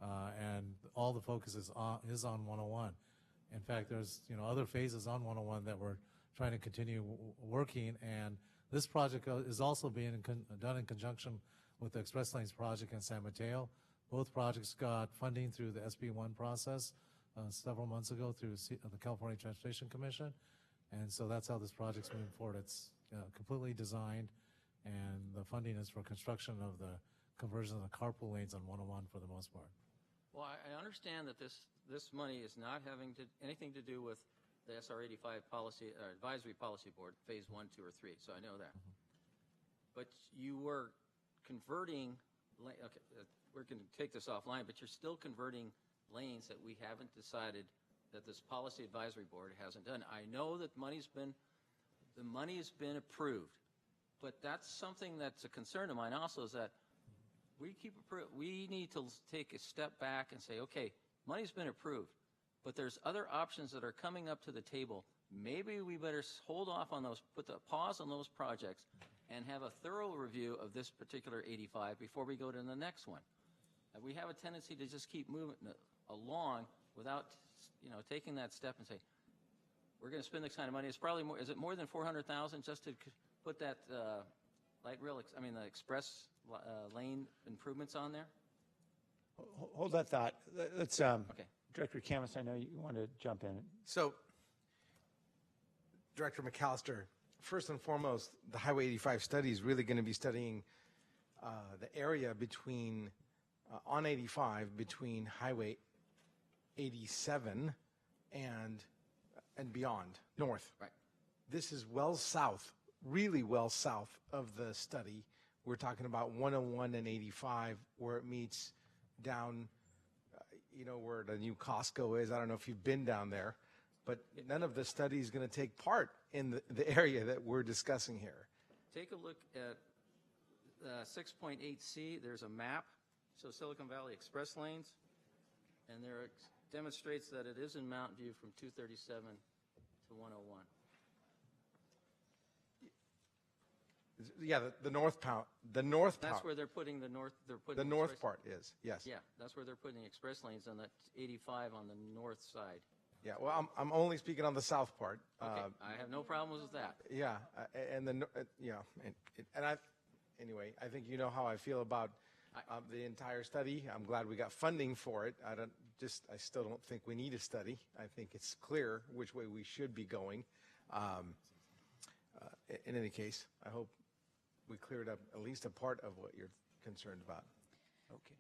and all the focus is on 101. In fact, there's other phases on 101 that we're trying to continue working, and this project is also being done in conjunction with the Express Lanes project in San Mateo. Both projects got funding through the SB1 process several months ago through the California Transportation Commission. And so that's how this project's moving forward. It's completely designed, and the funding is for construction of the conversion of the carpool lanes on 101 for the most part. Well, I understand that this money is not having anything to do with the SR 85 policy advisory policy board, phase 1, 2, or 3. So I know that. But you were converting. Okay, we're going to take this offline. But you're still converting lanes that we haven't decided that this policy advisory board hasn't done. I know that the money's been approved, but that's something that's a concern of mine also, is that we need to take a step back and say, okay, money's been approved, but there's other options that are coming up to the table. Maybe we better hold off on those, put the pause on those projects, and have a thorough review of this particular 85 before we go to the next one. We have a tendency to just keep moving along without taking that step and say, we're going to spend this kind of money. It's probably more. Is it more than $400,000 just to put that the express lane improvements on there? Hold that thought. Let's. Okay. Director Camus, I know you want to jump in. So, Director McAllister, first and foremost, the Highway 85 study is really going to be studying the area between on 85 between Highway 87 and beyond, north. Right. This is well south, really well south of the study. We're talking about 101 and 85, where it meets down, where the new Costco is. I don't know if you've been down there, but none of the study is going to take part in the area that we're discussing here. Take a look at 6.8C. There's a map, so Silicon Valley Express Lanes, and there demonstrates that it is in Mountain View from 237 to 101. Yeah, the north part. The north part. That's where they're putting the north. The north part is, yes. Yeah, that's where they're putting the express lanes on that 85 on the north side. Yeah, well, I'm only speaking on the south part. Okay, I have no problems with that. Yeah, and the, and I, anyway, I think you know how I feel about the entire study. I'm glad we got funding for it. I still don't think we need a study. I think it's clear which way we should be going. In any case, I hope we cleared up at least a part of what you're concerned about. Okay.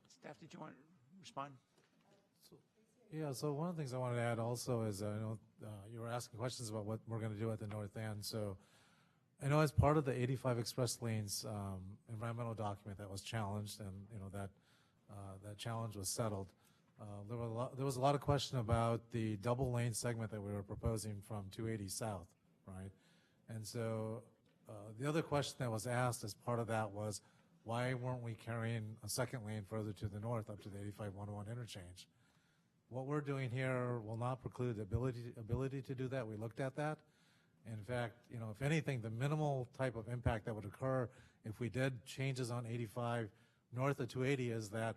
Staff, did you want to respond? Yeah, so one of the things I wanted to add also is, I know you were asking questions about what we're going to do at the north end. So I know as part of the 85 Express Lanes environmental document that was challenged, and that challenge was settled, there was a lot of question about the double lane segment that we were proposing from 280 south, right? And so the other question that was asked as part of that was, why weren't we carrying a second lane further to the north up to the 85-101 interchange? What we're doing here will not preclude the ability to do that. We looked at that. In fact, if anything, the minimal type of impact that would occur if we did changes on 85 north of 280 is that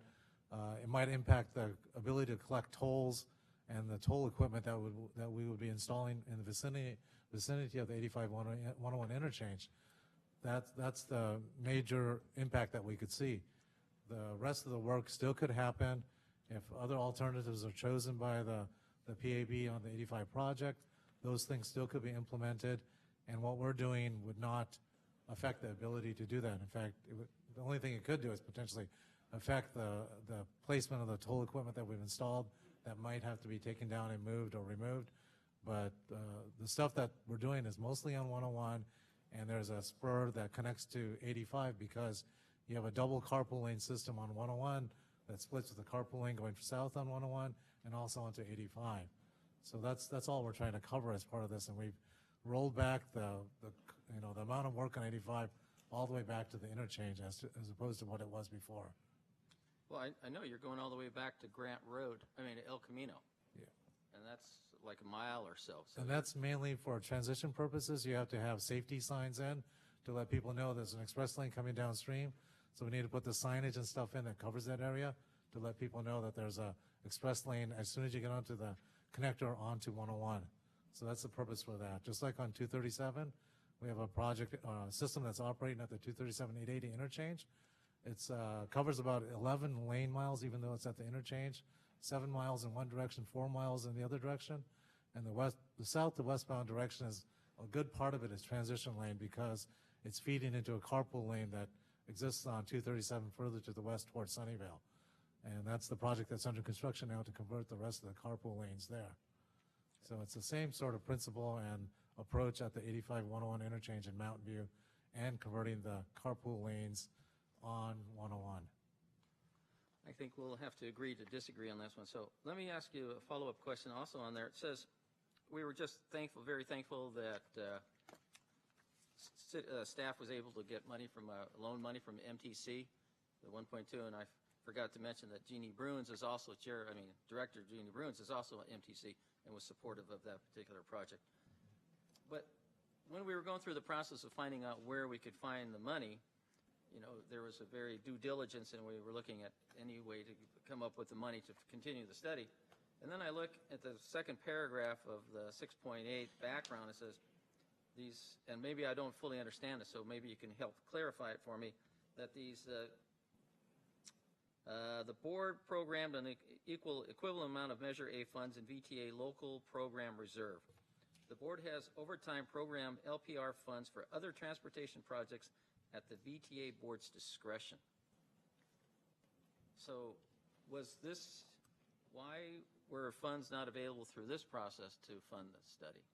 it might impact the ability to collect tolls and the toll equipment that we would be installing in the vicinity of the 85-101 interchange. That's the major impact that we could see. The rest of the work still could happen. If other alternatives are chosen by the PAB on the 85 project, those things still could be implemented, and what we're doing would not affect the ability to do that. In fact, the only thing it could do is potentially affect the placement of the toll equipment that we've installed that might have to be taken down and moved or removed. But the stuff that we're doing is mostly on 101, and there's a spur that connects to 85 because you have a double carpool lane system on 101 that splits with the carpool lane going south on 101 and also onto 85. So that's all we're trying to cover as part of this, and we've rolled back the amount of work on 85 all the way back to the interchange as opposed to what it was before. Well, I know you're going all the way back to Grant Road, El Camino. Yeah. And that's like a mile or so. And that's mainly for transition purposes. You have to have safety signs in to let people know there's an express lane coming downstream. So we need to put the signage and stuff in that covers that area to let people know that there's a express lane as soon as you get onto the connector onto 101. So that's the purpose for that. Just like on 237, we have a project system that's operating at the 237-880 interchange. It covers about 11 lane miles, even though it's at the interchange, 7 miles in one direction, 4 miles in the other direction. And the south to westbound direction is a good part of it is transition lane because it's feeding into a carpool lane that exists on 237 further to the west towards Sunnyvale. And that's the project that's under construction now to convert the rest of the carpool lanes there. So it's the same sort of principle and approach at the 85-101 interchange in Mountain View and converting the carpool lanes on 101. I think we'll have to agree to disagree on this one. So let me ask you a follow-up question also on there. It says, we were just very thankful that staff was able to get loan money from MTC, the 1.2, and I forgot to mention that Jeannie Bruins is also Director Jeannie Bruins is also at MTC and was supportive of that particular project. But when we were going through the process of finding out where we could find the money, there was a very due diligence, and we were looking at any way to come up with the money to continue the study. And then I look at the second paragraph of the 6.8 background. It says these, and maybe I don't fully understand it, so maybe you can help clarify it for me, that these, the board programmed an equivalent amount of Measure A funds in VTA local program reserve. The board has over time programmed LPR funds for other transportation projects at the VTA board's discretion. So why were funds not available through this process to fund the study?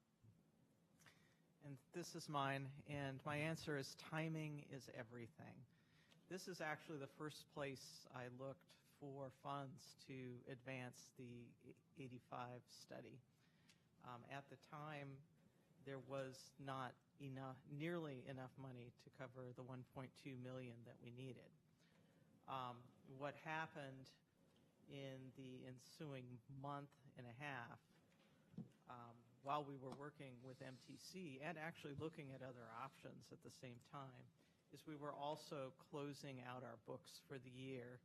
And this is mine, and my answer is timing is everything. This is actually the first place I looked for funds to advance the 85 study. At the time, there was not nearly enough money to cover the $1.2 million that we needed. What happened in the ensuing month and a half, while we were working with MTC and actually looking at other options at the same time, is we were also closing out our books for the year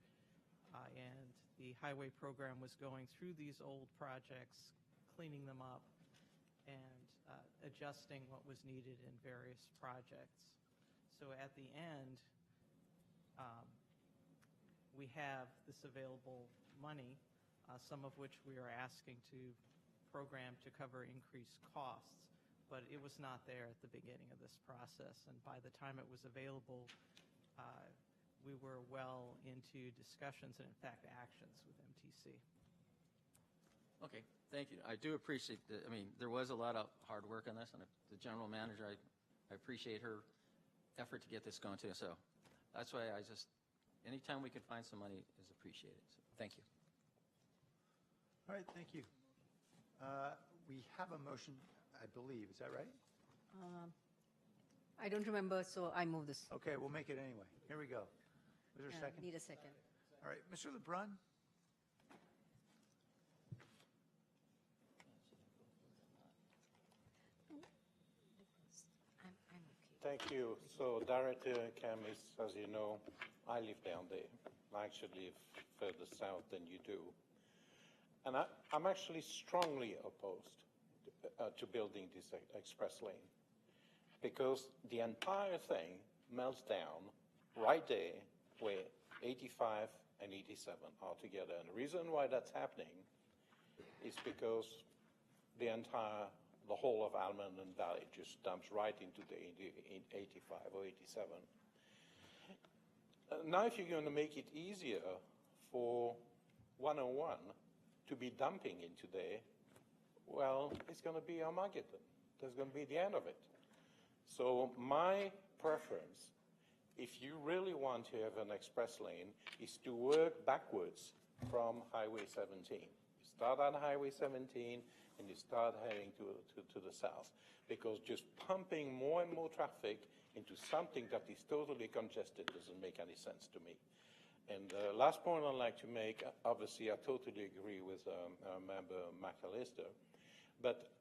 And the highway program was going through these old projects, cleaning them up, and adjusting what was needed in various projects. So at the end, we have this available money, some of which we are asking to program to cover increased costs, but it was not there at the beginning of this process. And by the time it was available, we were well into discussions and, in fact, actions with MTC. Okay, thank you. I do appreciate I mean, there was a lot of hard work on this, and the general manager, I appreciate her effort to get this going too. So that's why anytime we can find some money is appreciated. So thank you. All right, thank you. We have a motion, I believe. Is that right? I don't remember, so I move this. Okay, we'll make it anyway. Here we go. Is there a second? Need a second. All right, Mr. LeBrun? Thank you. So Director Camis, as you know, I live down there. I actually live further south than you do. And I'm actually strongly opposed to building this express lane because the entire thing melts down right there where 85 and 87 are together. And the reason why that's happening is because the whole of Almaden Valley just dumps right into the 85 or 87. Now, if you're going to make it easier for 101 to be dumping into there, well, it's going to be Armageddon. That's going to be the end of it. So my preference, if you really want to have an express lane, is to work backwards from Highway 17. You start on Highway 17 and you start heading to the south, because just pumping more and more traffic into something that is totally congested doesn't make any sense to me. And the last point I'd like to make, obviously I totally agree with Member McAllister, but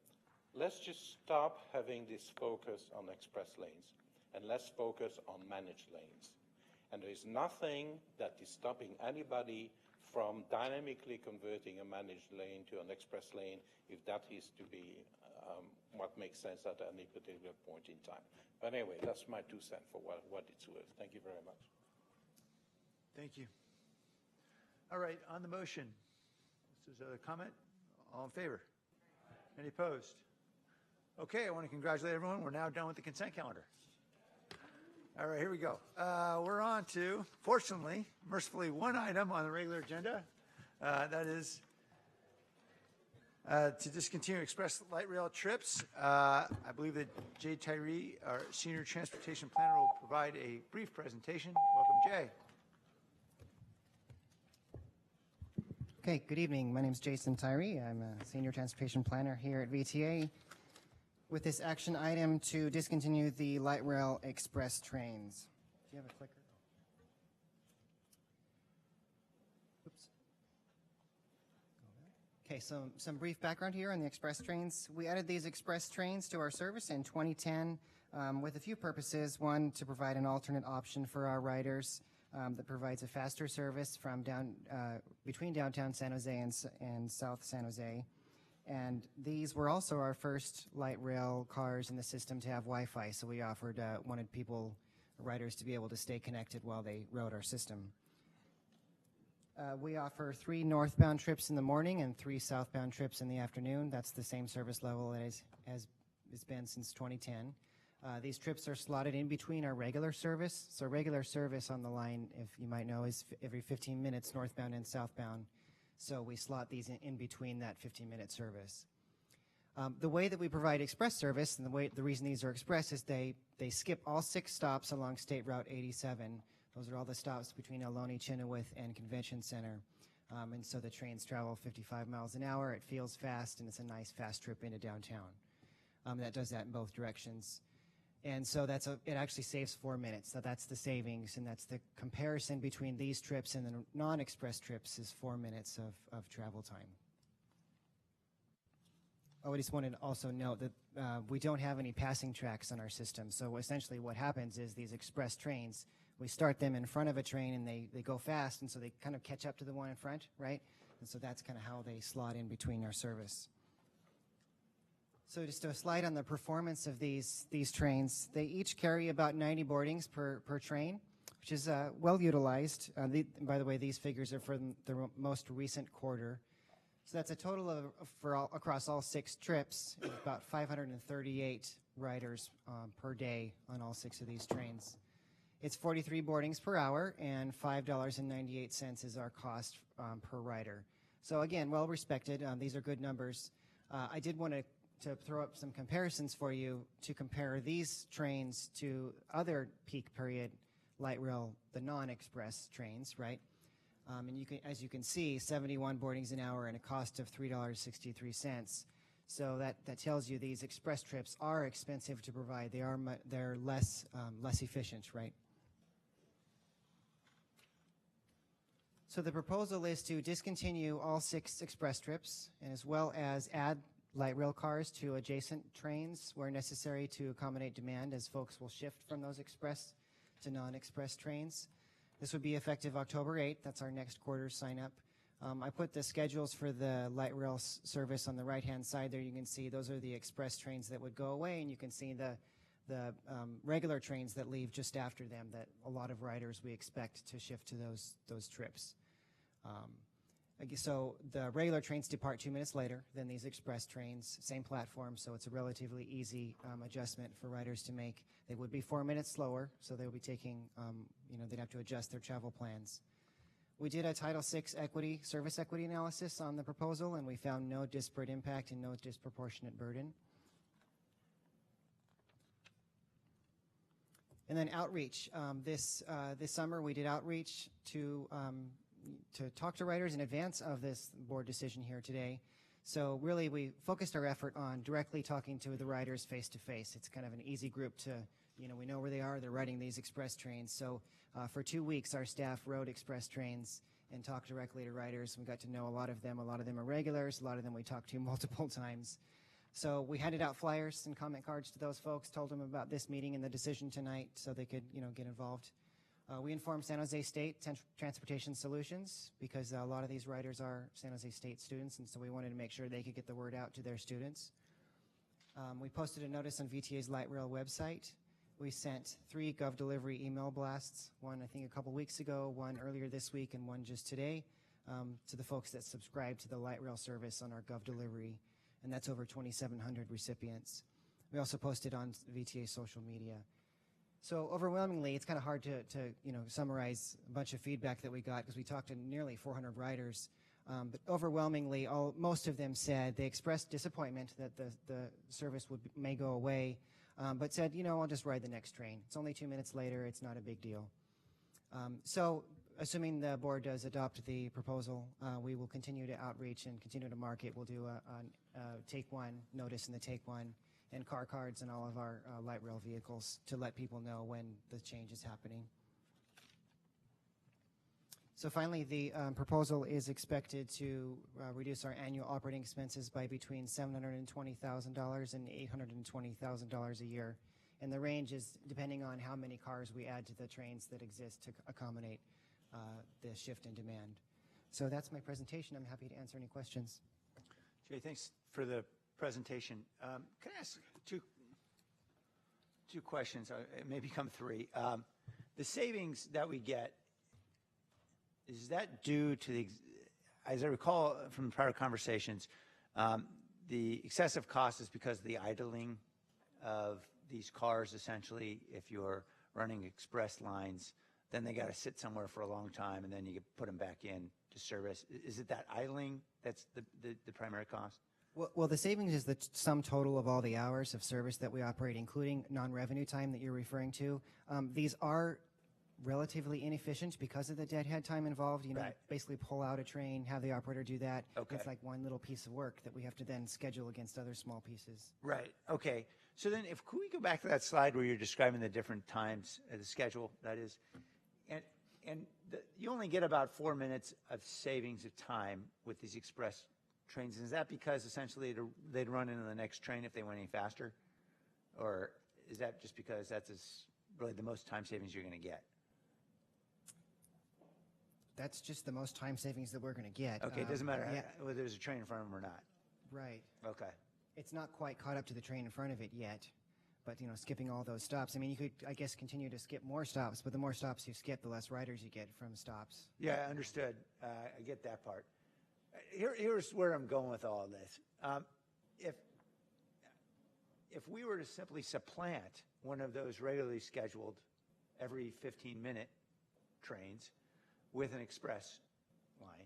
let's just stop having this focus on express lanes and let's focus on managed lanes. And there is nothing that is stopping anybody from dynamically converting a managed lane to an express lane if that is to be what makes sense at any particular point in time. But anyway, that's my 2 cents for what it's worth. Thank you very much. Thank you. All right, on the motion, is there a comment? All in favor? Any opposed? Okay, I want to congratulate everyone. We're now done with the consent calendar. All right, here we go. We're on to, fortunately, mercifully, one item on the regular agenda. That is to discontinue express light rail trips. I believe that Jay Tyree, our Senior Transportation Planner, will provide a brief presentation. Welcome, Jay. Okay, good evening. My name is Jason Tyree. I'm a Senior Transportation Planner here at VTA with this action item to discontinue the light rail express trains. Do you have a clicker? Oops. Okay, so some brief background here on the express trains. We added these express trains to our service in 2010 with a few purposes. One, to provide an alternate option for our riders that provides a faster service from between downtown San Jose and South San Jose. And these were also our first light rail cars in the system to have Wi-Fi, so we wanted riders to be able to stay connected while they rode our system. We offer 3 northbound trips in the morning and 3 southbound trips in the afternoon. That's the same service level as it's been since 2010. These trips are slotted in between our regular service. So regular service on the line, if you might know, is every 15 minutes northbound and southbound. So we slot these in between that 15-minute service. The way that we provide express service, and the reason these are express, is they skip all 6 stops along State Route 87. Those are all the stops between Ohlone, Chynoweth, and Convention Center. And so the trains travel 55 miles an hour. It feels fast, and it's a nice fast trip into downtown. That does that in both directions. And so it actually saves 4 minutes. So that's the savings, and that's the comparison between these trips and the non-express trips is 4 minutes of travel time. Oh, I just wanted to also note that we don't have any passing tracks on our system. So essentially what happens is these express trains, We start them in front of a train and they go fast, and so they kind of catch up to the one in front, right? And so that's kind of how they slot in between our service. So just a slide on the performance of these trains. They each carry about 90 boardings per train, which is well utilized. By the way, these figures are for the most recent quarter. So that's a total of, across all 6 trips, about 538 riders per day on all 6 of these trains. It's 43 boardings per hour, and $5.98 is our cost per rider. So again, well respected. These are good numbers. I did want to throw up some comparisons for you to compare these trains to other peak period light rail, the non-express trains, right? And as you can see, 71 boardings an hour and a cost of $3.63. So that tells you these express trips are expensive to provide. They're less efficient, right? So the proposal is to discontinue all 6 express trips, and as well as add light rail cars to adjacent trains where necessary to accommodate demand, as folks will shift from those express to non-express trains. This would be effective October 8th. That's our next quarter sign up. I put the schedules for the light rail service on the right-hand side there. You can see those are the express trains that would go away, and you can see the regular trains that leave just after them, that a lot of riders we expect to shift to those trips. So the regular trains depart 2 minutes later than these express trains, same platform, so it's a relatively easy adjustment for riders to make. They would be 4 minutes slower, so they'll be taking, they'd have to adjust their travel plans. We did a Title VI service equity analysis on the proposal, and we found no disparate impact and no disproportionate burden. And then outreach. This summer we did outreach to talk to riders in advance of this board decision here today. So really we focused our effort on directly talking to the riders face to face. It's kind of an easy group to, we know where they are, they're riding these express trains. So for 2 weeks our staff rode express trains and talked directly to riders. We got to know a lot of them are regulars, a lot of them we talked to multiple times. So we handed out flyers and comment cards to those folks, told them about this meeting and the decision tonight so they could, get involved. We informed San Jose State Transportation Solutions because a lot of these riders are San Jose State students, and so we wanted to make sure they could get the word out to their students. We posted a notice on VTA's Light Rail website. We sent 3 GovDelivery email blasts, one I think a couple weeks ago, one earlier this week, and one just today, to the folks that subscribe to the Light Rail service on our GovDelivery, and that's over 2,700 recipients. We also posted on VTA social media. So overwhelmingly, it's kind of hard to summarize a bunch of feedback that we got because we talked to nearly 400 riders. But overwhelmingly, most of them said they expressed disappointment that the service may go away, but said, I'll just ride the next train. It's only 2 minutes later. It's not a big deal. So assuming the board does adopt the proposal, we will continue to outreach and continue to market. We'll do a Take One notice in the Take One and car cards in all of our light rail vehicles to let people know when the change is happening. So finally, the proposal is expected to reduce our annual operating expenses by between $720,000 and $820,000 a year. And the range is depending on how many cars we add to the trains that exist to accommodate the shift in demand. So that's my presentation. I'm happy to answer any questions. Jay, thanks for the presentation. Can I ask two questions? It may become 3. The savings that we get, is that due to as I recall from prior conversations, the excessive cost is because of the idling of these cars, essentially. If you're running express lines, then they got to sit somewhere for a long time, and then you put them back in to service. Is it that idling that's the primary cost? Well, the savings is the sum total of all the hours of service that we operate, including non-revenue time that you're referring to. These are relatively inefficient because of the deadhead time involved. Right. Basically pull out a train, have the operator do that. Okay. It's like one little piece of work that we have to then schedule against other small pieces. Right. Okay. So then could we go back to that slide where you're describing the different times, the schedule, that is, you only get about 4 minutes of savings of time with these express trains. Is that because essentially they'd run into the next train if they went any faster? Or is that just because that's really the most time savings you're going to get? That's just the most time savings that we're going to get. Okay, it doesn't matter Yeah, whether there's a train in front of them or not. right. Okay. It's not quite caught up to the train in front of it yet, but, skipping all those stops. I mean, you could, I guess, continue to skip more stops, but the more stops you skip, the less riders you get from stops. Yeah, understood. I get that part. Here's where I'm going with all of this. If we were to simply supplant one of those regularly scheduled every 15-minute trains with an express line,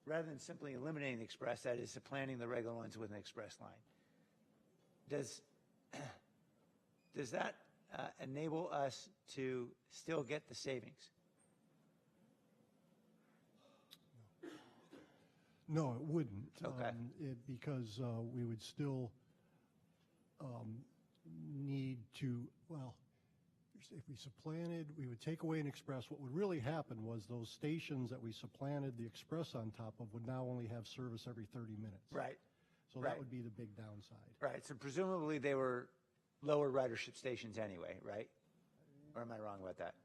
rather than simply eliminating the express, that is supplanting the regular ones with an express line, does that enable us to still get the savings? No, it wouldn't. Okay. Because we would still need to, well, if we supplanted, we would take away an express. What would really happen was those stations that we supplanted the express on top of would now only have service every 30 minutes. Right. So Right. that would be the big downside. Right. So presumably they were lower ridership stations anyway, right? Or am I wrong about that?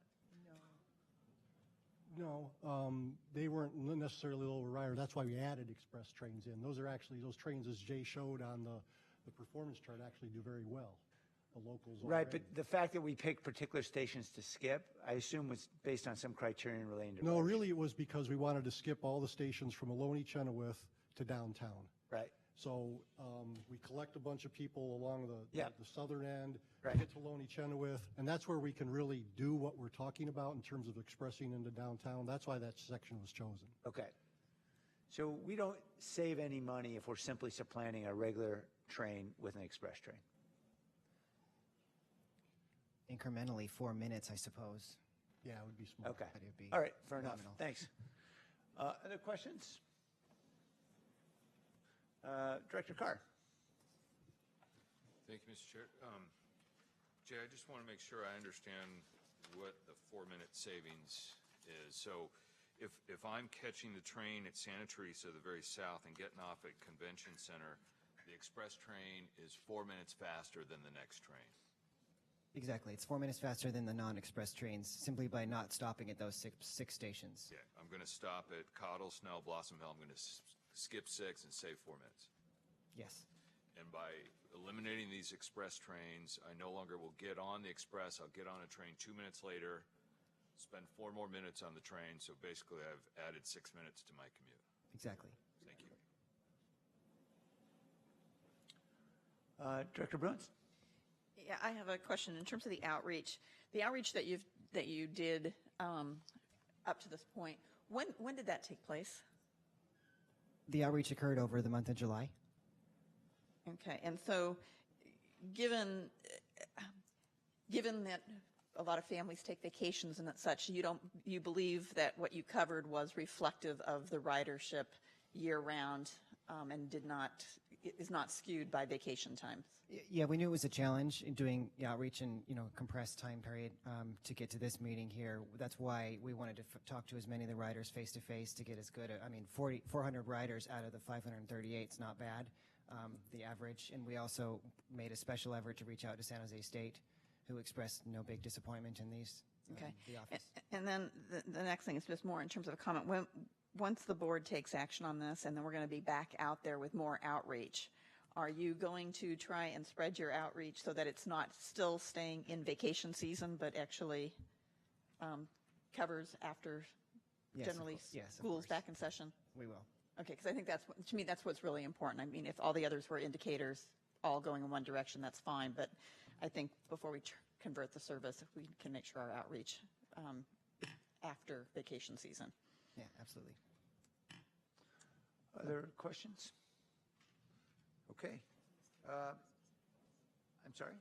No, they weren't necessarily lower rider. That's why we added express trains in. Those are actually, those trains, as Jay showed on the performance chart, actually do very well. The locals Right, already. but the fact that we picked particular stations to skip, I assume was based on some criterion relating to No, ridership. really it was because we wanted to skip all the stations from Ohlone, Chenoweth to downtown. Right. So we collect a bunch of people along the southern end, Right. get to Ohlone, Chenoweth, and that's where we can really do what we're talking about in terms of expressing into downtown. That's why that section was chosen. Okay. So we don't save any money if we're simply supplanting a regular train with an express train. Incrementally, 4 minutes, I suppose. Yeah, it would be small. Okay. But it would be All right, fair enough. nominal. Thanks. Other questions? Director Carr. Thank you, Mr. Chair. Jay, I just want to make sure I understand what the 4-minute savings is. So if I'm catching the train at Santa Teresa, the very south, and getting off at Convention Center, the express train is 4 minutes faster than the next train. Exactly. It's 4 minutes faster than the non-express trains, simply by not stopping at those six stations. Yeah, I'm going to stop at Cottle, Snell, Blossom Hill. I'm going to skip 6 and save 4 minutes. Yes. And by eliminating these express trains, I no longer will get on the express. I'll get on a train 2 minutes later, spend 4 more minutes on the train. So basically, I've added 6 minutes to my commute. Exactly. Thank you. Director Bruins. Yeah, I have a question in terms of the outreach that you did up to this point. When did that take place? The outreach occurred over the month of July. Okay, and so given that a lot of families take vacations and such, you believe that what you covered was reflective of the ridership year round and is not skewed by vacation times? Yeah, we knew it was a challenge in doing the outreach in compressed time period to get to this meeting here. That's why we wanted to talk to as many of the riders face to face to get as good. 400 riders out of the 538 is not bad, the average. And we also made a special effort to reach out to San Jose State, who expressed no big disappointment in these. Okay. The office. And then the next thing is just more in terms of a comment. Once the board takes action on this, and then we're going to be back out there with more outreach, are you going to try and spread your outreach so that it's not still staying in vacation season, but actually covers after Yes, of generally course. Yes, of school's course. back in session? We will. Okay, because I think to me, that's what's really important. I mean, if all the others were indicators all going in one direction, that's fine. But I think before we convert the service, if we can make sure our outreach after vacation season. Yeah, absolutely. Other questions? Okay. I'm sorry?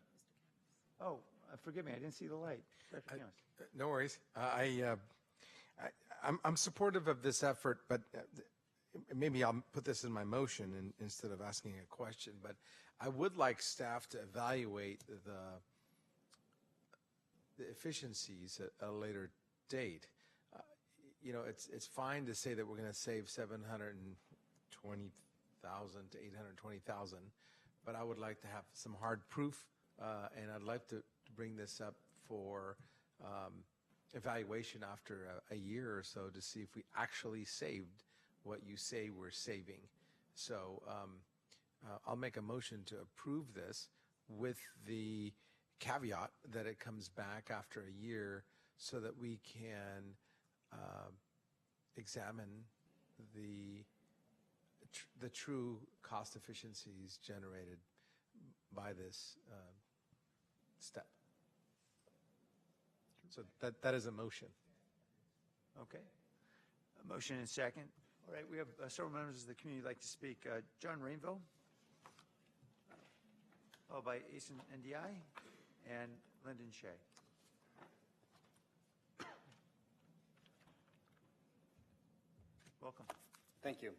Oh, forgive me, I didn't see the light. Director Camus. No worries. I'm supportive of this effort, but maybe I'll put this in my motion instead of asking a question. But I would like staff to evaluate the efficiencies at a later date. It's fine to say that we're going to save 720,000 to 820,000, but I would like to have some hard proof, and I'd like to bring this up for evaluation after a year or so to see if we actually saved what you say we're saving. So I'll make a motion to approve this with the caveat that it comes back after a year so that we can examine the true cost efficiencies generated by this step. So that is a motion. Okay. A motion and second. All right, we have several members of the community who'd like to speak. John Rainville, followed by Asen Ndiaye and Lyndon Shea. Welcome. Thank you.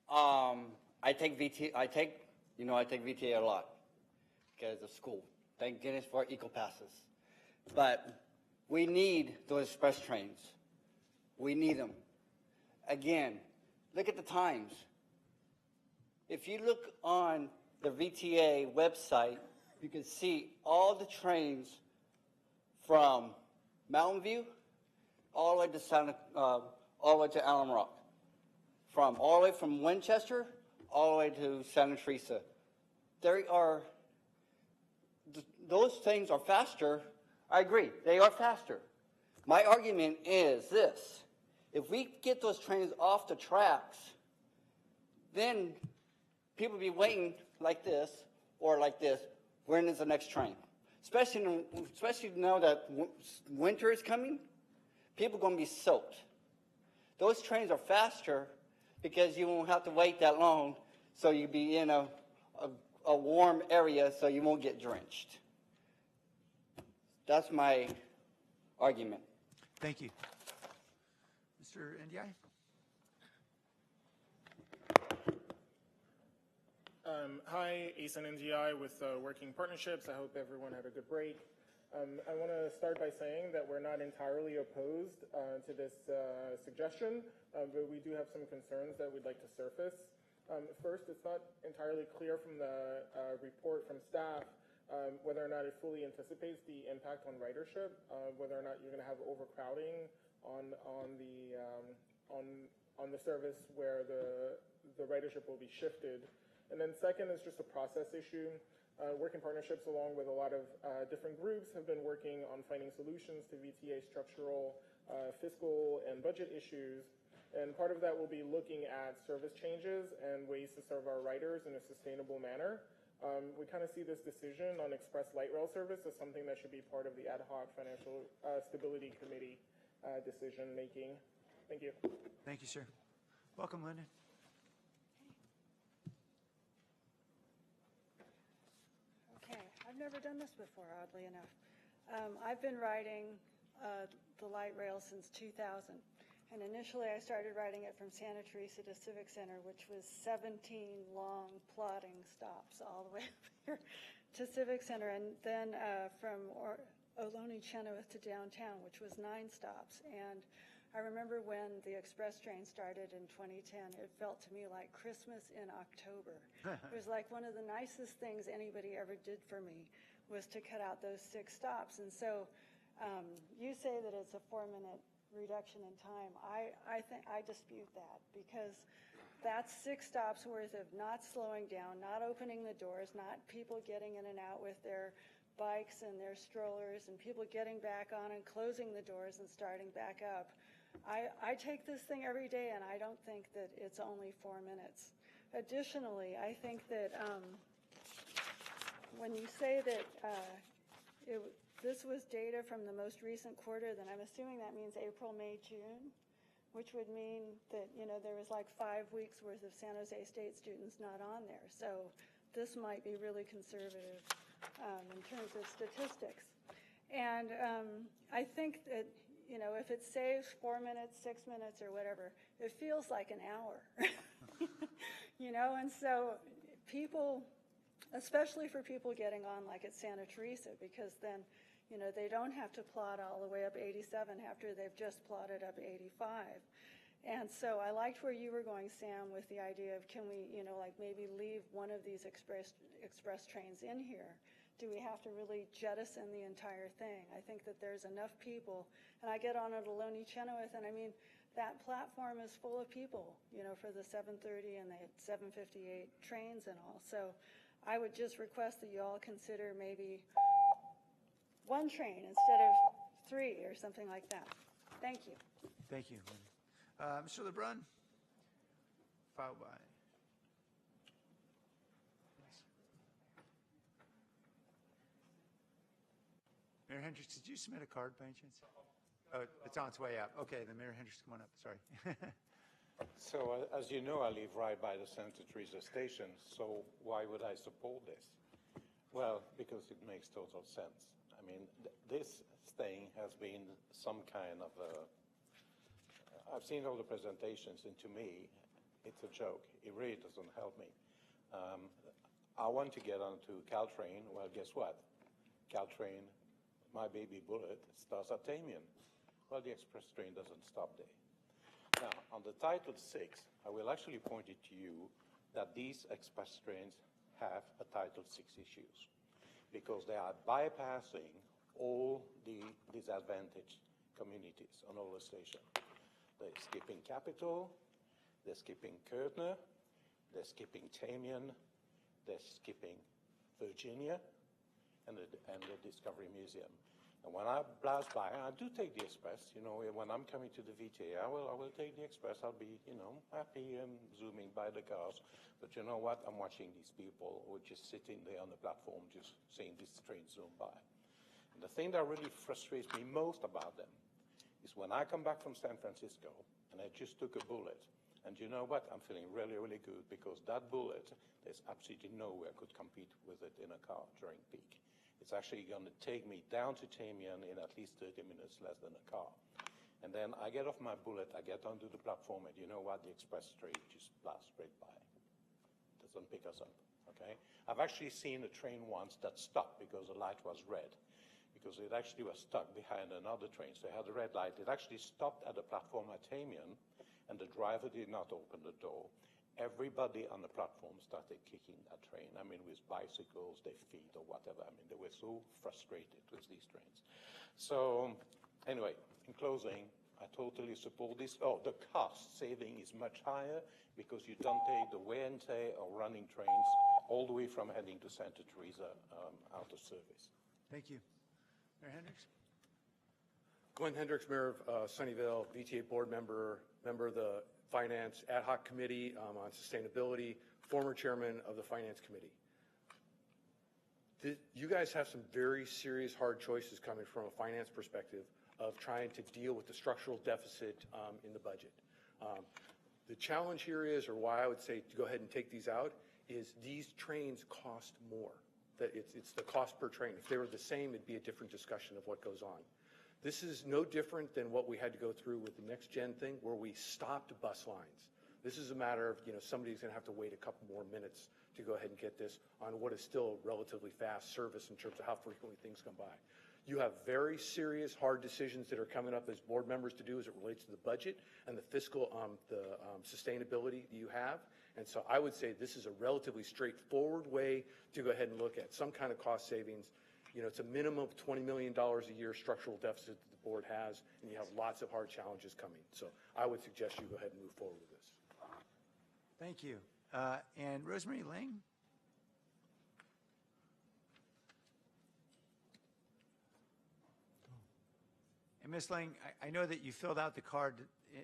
I take VTA a lot because of school. Thank goodness for eco passes. But we need those express trains. We need them. Again, look at the times. If you look on the VTA website, you can see all the trains from Mountain View all the way to Alum Rock. All the way from Winchester all the way to Santa Teresa. Those things are faster. I agree, they are faster. My argument is this: if we get those trains off the tracks, then people will be waiting like this or like this. When is the next train? Especially now that winter is coming, people are going to be soaked. Those trains are faster because you won't have to wait that long, so you'll be in a warm area so you won't get drenched. That's my argument. Thank you. Mr. Ndiaye? Hi, Asen Ndiaye with Working Partnerships. I hope everyone had a good break. I want to start by saying that we're not entirely opposed to this suggestion, but we do have some concerns that we'd like to surface. First, it's not entirely clear from the report from staff whether or not it fully anticipates the impact on ridership, whether or not you're going to have overcrowding on the service where the ridership will be shifted. And then second is just a process issue. Working Partnerships, along with a lot of different groups, have been working on finding solutions to VTA structural, fiscal, and budget issues. And part of that will be looking at service changes and ways to serve our riders in a sustainable manner. We kind of see this decision on Express Light Rail service as something that should be part of the ad hoc Financial Stability Committee decision making. Thank you. Thank you, sir. Welcome, Lyndon. I've never done this before, oddly enough. I've been riding the light rail since 2000. And initially I started riding it from Santa Teresa to Civic Center, which was 17 long plodding stops all the way up here to Civic Center. And then from Ohlone Chenoweth to downtown, which was 9 stops. And I remember when the express train started in 2010, it felt to me like Christmas in October. It was like one of the nicest things anybody ever did for me was to cut out those 6 stops. And so you say that it's a 4-minute reduction in time. I dispute that, because that's 6 stops worth of not slowing down, not opening the doors, not people getting in and out with their bikes and their strollers, and people getting back on and closing the doors and starting back up. I take this thing every day, and I don't think that it's only 4 minutes. Additionally, I think that when you say that this was data from the most recent quarter, then I'm assuming that means April, May, June, which would mean that, there was like 5 weeks worth of San Jose State students not on there. So this might be really conservative in terms of statistics. And I think that, if it saves 4 minutes, 6 minutes, or whatever, it feels like an hour. And so people, especially for people getting on like at Santa Teresa, because then, they don't have to plod all the way up 87 after they've just plodded up 85. And so I liked where you were going, Sam, with the idea of can we, like maybe leave one of these express trains in here do we have to really jettison the entire thing? I think that there's enough people, and I get on at Ohlone Chenoweth, and I mean, that platform is full of people, for the 7:30 and the 7:58 trains and all. So I would just request that you all consider maybe one train instead of 3 or something like that. Thank you. Thank you. Mr. LeBrun, followed by. Mayor Hendricks, did you submit a card by any chance? Oh, it's on its way out. Okay, then Mayor Hendricks, come on up. Sorry. So, as you know, I live right by the Santa Teresa station, so why would I support this? Well, because it makes total sense. I mean, this thing has been some kind of a... I've seen all the presentations, and to me, it's a joke. It really doesn't help me. I want to get onto Caltrain. Well, guess what? Caltrain, my baby bullet, starts at Tamian. Well, the express train doesn't stop there. Now, on the Title 6, I will actually point it to you that these express trains have a Title 6 issues because they are bypassing all the disadvantaged communities on all the stations. They're skipping Capitol, they're skipping Kurtner, they're skipping Tamian, they're skipping Virginia, and the Discovery Museum. And when I blast by, I do take the express. When I'm coming to the VTA, I will take the express. I'll be, happy and zooming by the cars. But you know what? I'm watching these people who are just sitting there on the platform, just seeing this train zoom by. And the thing that really frustrates me most about them is when I come back from San Francisco and I just took a bullet. And you know what? I'm feeling really, really good because that bullet, there's absolutely nowhere I could compete with it in a car during peak. It's actually going to take me down to Tamian in at least 30 minutes less than a car. And then I get off my bullet, I get onto the platform, and you know what? The express train just blasts straight by. It doesn't pick us up, okay? I've actually seen a train once that stopped because the light was red, because it actually was stuck behind another train. So it had a red light. It actually stopped at the platform at Tamian, and the driver did not open the door. Everybody on the platform started kicking that train. I mean, with bicycles, their feet, or whatever. I mean, they were so frustrated with these trains. So, anyway, in closing, I totally support this. Oh, the cost saving is much higher because you don't take the wear and tear of running trains all the way from heading to Santa Teresa out of service. Thank you. Mayor Hendricks? Glenn Hendricks, Mayor of Sunnyvale, VTA board member of the Finance Ad Hoc Committee on Sustainability, former chairman of the Finance Committee. You guys have some very serious, hard choices coming from a finance perspective of trying to deal with the structural deficit in the budget. The challenge here is, or why I would say to go ahead and take these out, is these trains cost more. That it's the cost per train. If they were the same, it'd be a different discussion of what goes on. This is no different than what we had to go through with the next gen thing where we stopped bus lines. This is a matter of, somebody's going to have to wait a couple more minutes to go ahead and get this on what is still relatively fast service in terms of how frequently things come by. You have very serious, hard decisions that are coming up as board members to do as it relates to the budget and the fiscal, sustainability that you have. And so I would say this is a relatively straightforward way to go ahead and look at some kind of cost savings. It's a minimum of $20 million a year structural deficit that the board has, and you have lots of hard challenges coming. So I would suggest you go ahead and move forward with this. Thank you. And Rosemary Lang? And Ms. Lang, I know that you filled out the card.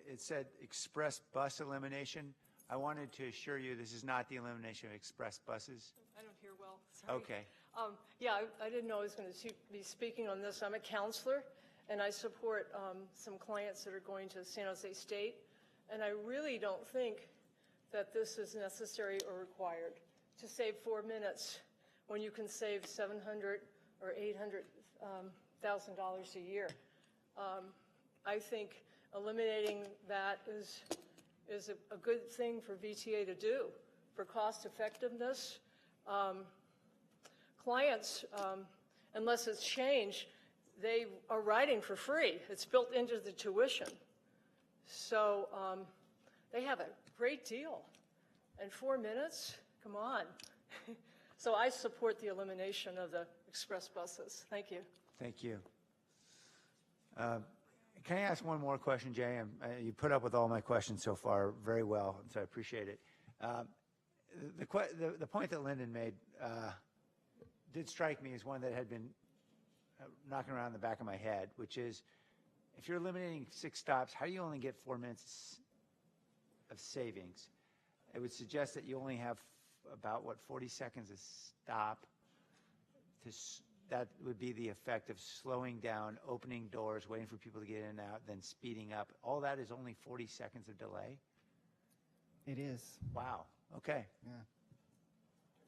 It said express bus elimination. I wanted to assure you this is not the elimination of express buses. I don't hear well. Sorry. Okay. Yeah, I didn't know I was going to be speaking on this. I'm a counselor, and I support some clients that are going to San Jose State, and I really don't think that this is necessary or required to save 4 minutes when you can save $700,000 or $800,000 a year. I think eliminating that is a good thing for VTA to do for cost effectiveness. Clients, unless it's changed, they are riding for free. It's built into the tuition. So they have a great deal. And 4 minutes, come on. So I support the elimination of the express buses. Thank you. Thank you. Can I ask one more question, Jay? You put up with all my questions so far very well, so I appreciate it. The point that Lyndon made did strike me as one that had been knocking around in the back of my head, which is, if you're eliminating 6 stops, how do you only get 4 minutes of savings? It would suggest that you only have about, 40 seconds a stop. That would be the effect of slowing down, opening doors, waiting for people to get in and out, then speeding up. All that is only 40 seconds of delay? It is. Wow. Okay. Yeah.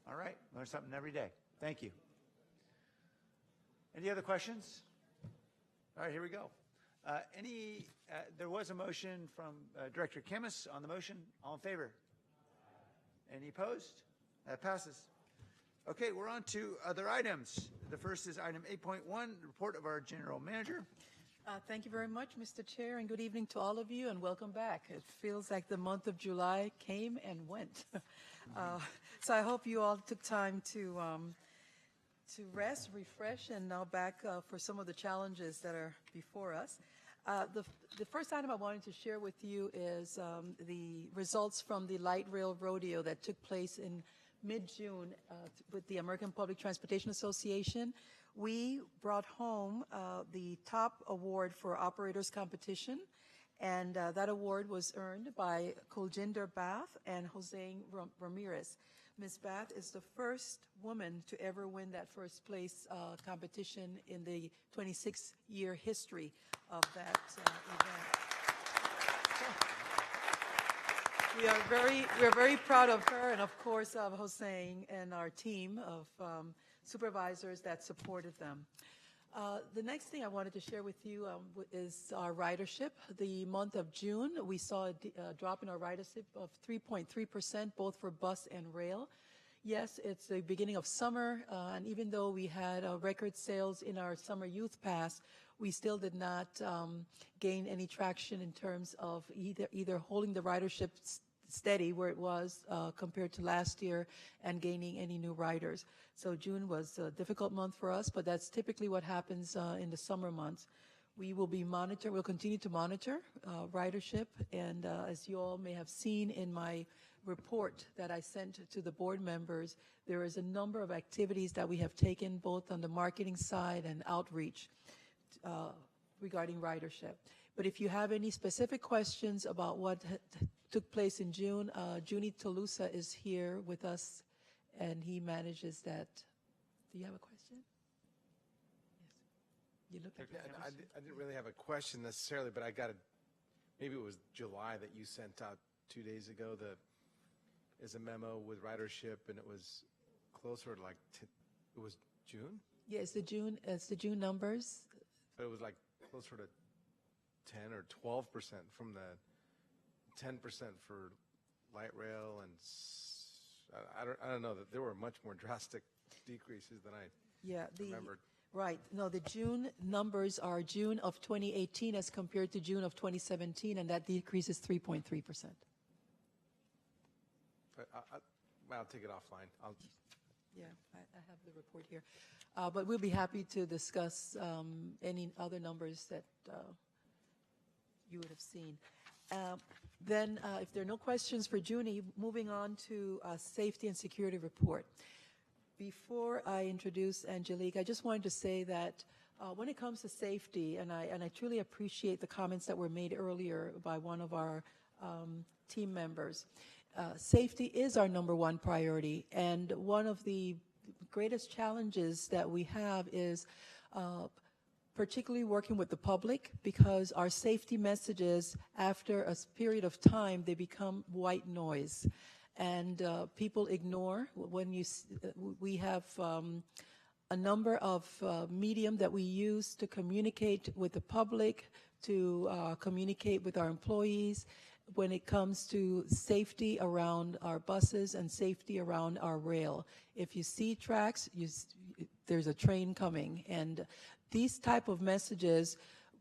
All right. Learn something every day. Thank you. Any other questions? All right, here we go. There was a motion from Director Kimmis on the motion. All in favor? Any opposed? That passes. Okay, we're on to other items. The first is item 8.1, report of our general manager. Thank you very much, Mr. Chair, and good evening to all of you, and welcome back. It feels like the month of July came and went. So I hope you all took time to rest, refresh, and now back for some of the challenges that are before us. The first item I wanted to share with you is the results from the light rail rodeo that took place in mid-June with the American Public Transportation Association. We brought home the top award for operators competition, and that award was earned by Kuljinder Bath and Jose Ramirez. Ms. Bath is the first woman to ever win that first place competition in the 26-year history of that event. We are very proud of her, and of course of Jose and our team of supervisors that supported them. The next thing I wanted to share with you is our ridership. The month of June, we saw a drop in our ridership of 3.3%, both for bus and rail. Yes, it's the beginning of summer, and even though we had record sales in our summer youth pass, we still did not gain any traction in terms of either holding the ridership steady where it was compared to last year and gaining any new riders. So June was a difficult month for us, but that's typically what happens in the summer months. We'll continue to monitor ridership, and as you all may have seen in my report that I sent to the board members, there is a number of activities that we have taken both on the marketing side and outreach regarding ridership. But if you have any specific questions about what took place in June, Junie Tolusa is here with us, and he manages that. Do you have a question? Yes. You look like I didn't really have a question necessarily, but maybe it was July that you sent out 2 days ago as a memo with ridership, and it was closer to it was June? Yeah, it's the June numbers. But it was closer to 10 or 12% from the 10% for light rail, and I don't know, that there were much more drastic decreases than I remembered. Right. No, the June numbers are June of 2018 as compared to June of 2017, and that decrease is 3.3%. I'll take it offline. Yeah, I have the report here. But we'll be happy to discuss any other numbers that you would have seen. Then, if there are no questions for Junie, moving on to safety and security report. Before I introduce Angelique, I just wanted to say that when it comes to safety, and I truly appreciate the comments that were made earlier by one of our team members, safety is our #1 priority, and one of the greatest challenges that we have is particularly working with the public, because our safety messages, after a period of time, they become white noise, and people ignore. We have a number of medium that we use to communicate with the public, to communicate with our employees when it comes to safety around our buses and safety around our rail. If you see tracks, there's a train coming, and these type of messages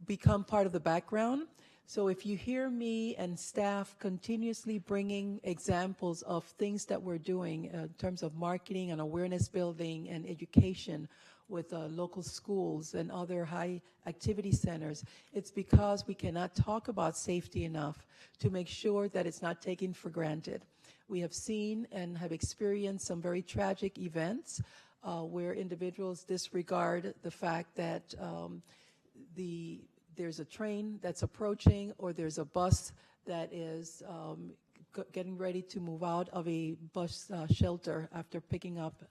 become part of the background. So if you hear me and staff continuously bringing examples of things that we're doing in terms of marketing and awareness building and education, with local schools and other high activity centers. It's because we cannot talk about safety enough to make sure that it's not taken for granted. We have seen and have experienced some very tragic events where individuals disregard the fact that there's a train that's approaching, or there's a bus that is getting ready to move out of a bus shelter after picking up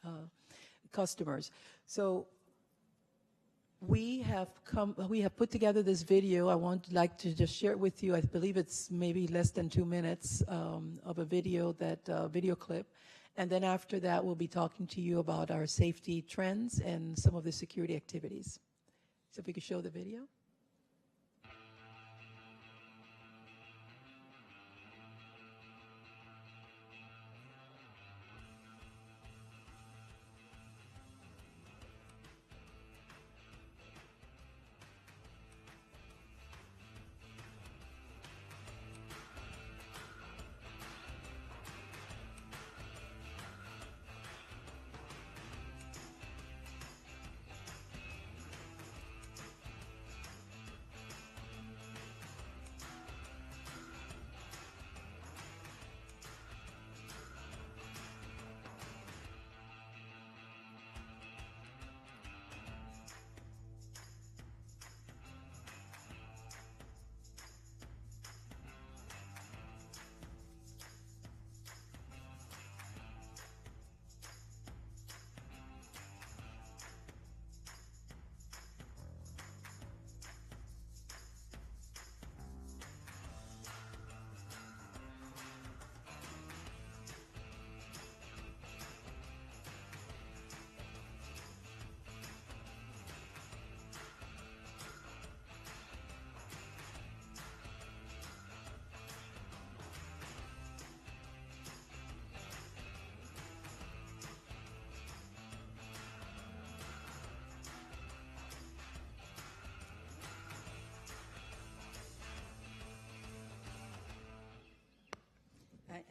customers. So we have put together this video. I would like to just share it with you. I believe it's maybe less than 2 minutes of a video clip. And then after that, we'll be talking to you about our safety trends and some of the security activities. So if we could show the video.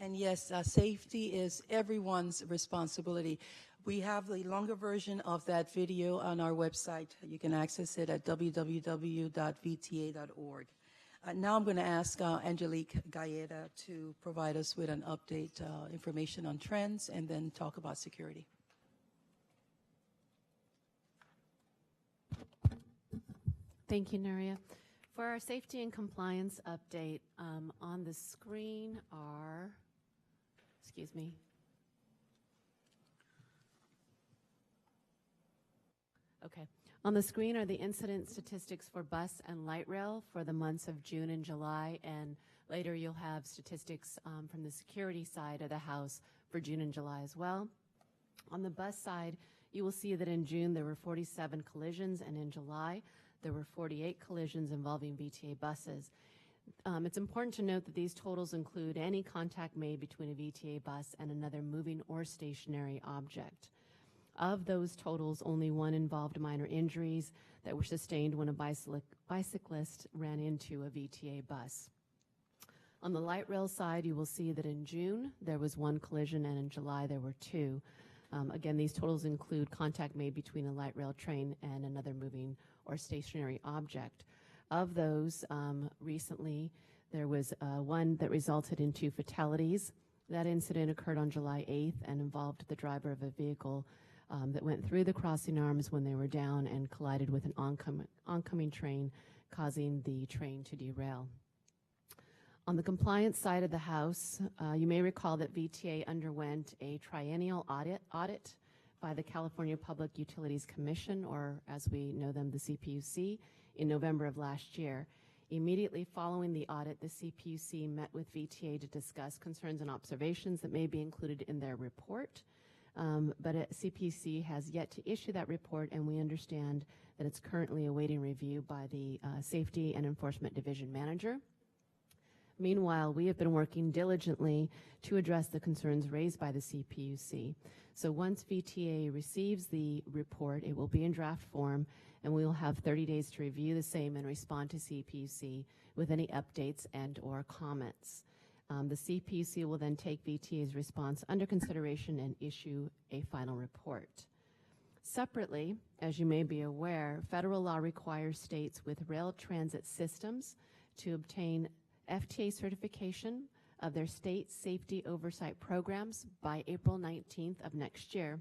And yes, safety is everyone's responsibility. We have the longer version of that video on our website. You can access it at www.vta.org. Now I'm going to ask Angelique Galleda to provide us with an update, information on trends, and then talk about security. Thank you, Nuria. For our safety and compliance update, on the screen are, excuse me. Okay. On the screen are the incident statistics for bus and light rail for the months of June and July, and later you'll have statistics from the security side of the house for June and July as well. On the bus side, you will see that in June there were 47 collisions, and in July there were 48 collisions involving VTA buses. It's important to note that these totals include any contact made between a VTA bus and another moving or stationary object. Of those totals, only one involved minor injuries that were sustained when a bicyclist ran into a VTA bus. On the light rail side, you will see that in June there was one collision, and in July there were two. Again, these totals include contact made between a light rail train and another moving or stationary object. Of those, recently there was one that resulted in 2 fatalities. That incident occurred on July 8th and involved the driver of a vehicle that went through the crossing arms when they were down and collided with an oncoming train, causing the train to derail. On the compliance side of the house, you may recall that VTA underwent a triennial audit by the California Public Utilities Commission, or as we know them, the CPUC, in November of last year. Immediately following the audit, the CPUC met with VTA to discuss concerns and observations that may be included in their report. But CPUC has yet to issue that report, and we understand that it's currently awaiting review by the Safety and Enforcement Division Manager. Meanwhile, we have been working diligently to address the concerns raised by the CPUC. So once VTA receives the report, it will be in draft form, and we will have 30 days to review the same and respond to CPUC with any updates and or comments. The CPUC will then take VTA's response under consideration and issue a final report. Separately, as you may be aware, federal law requires states with rail transit systems to obtain FTA certification of their state safety oversight programs by April 19th of next year.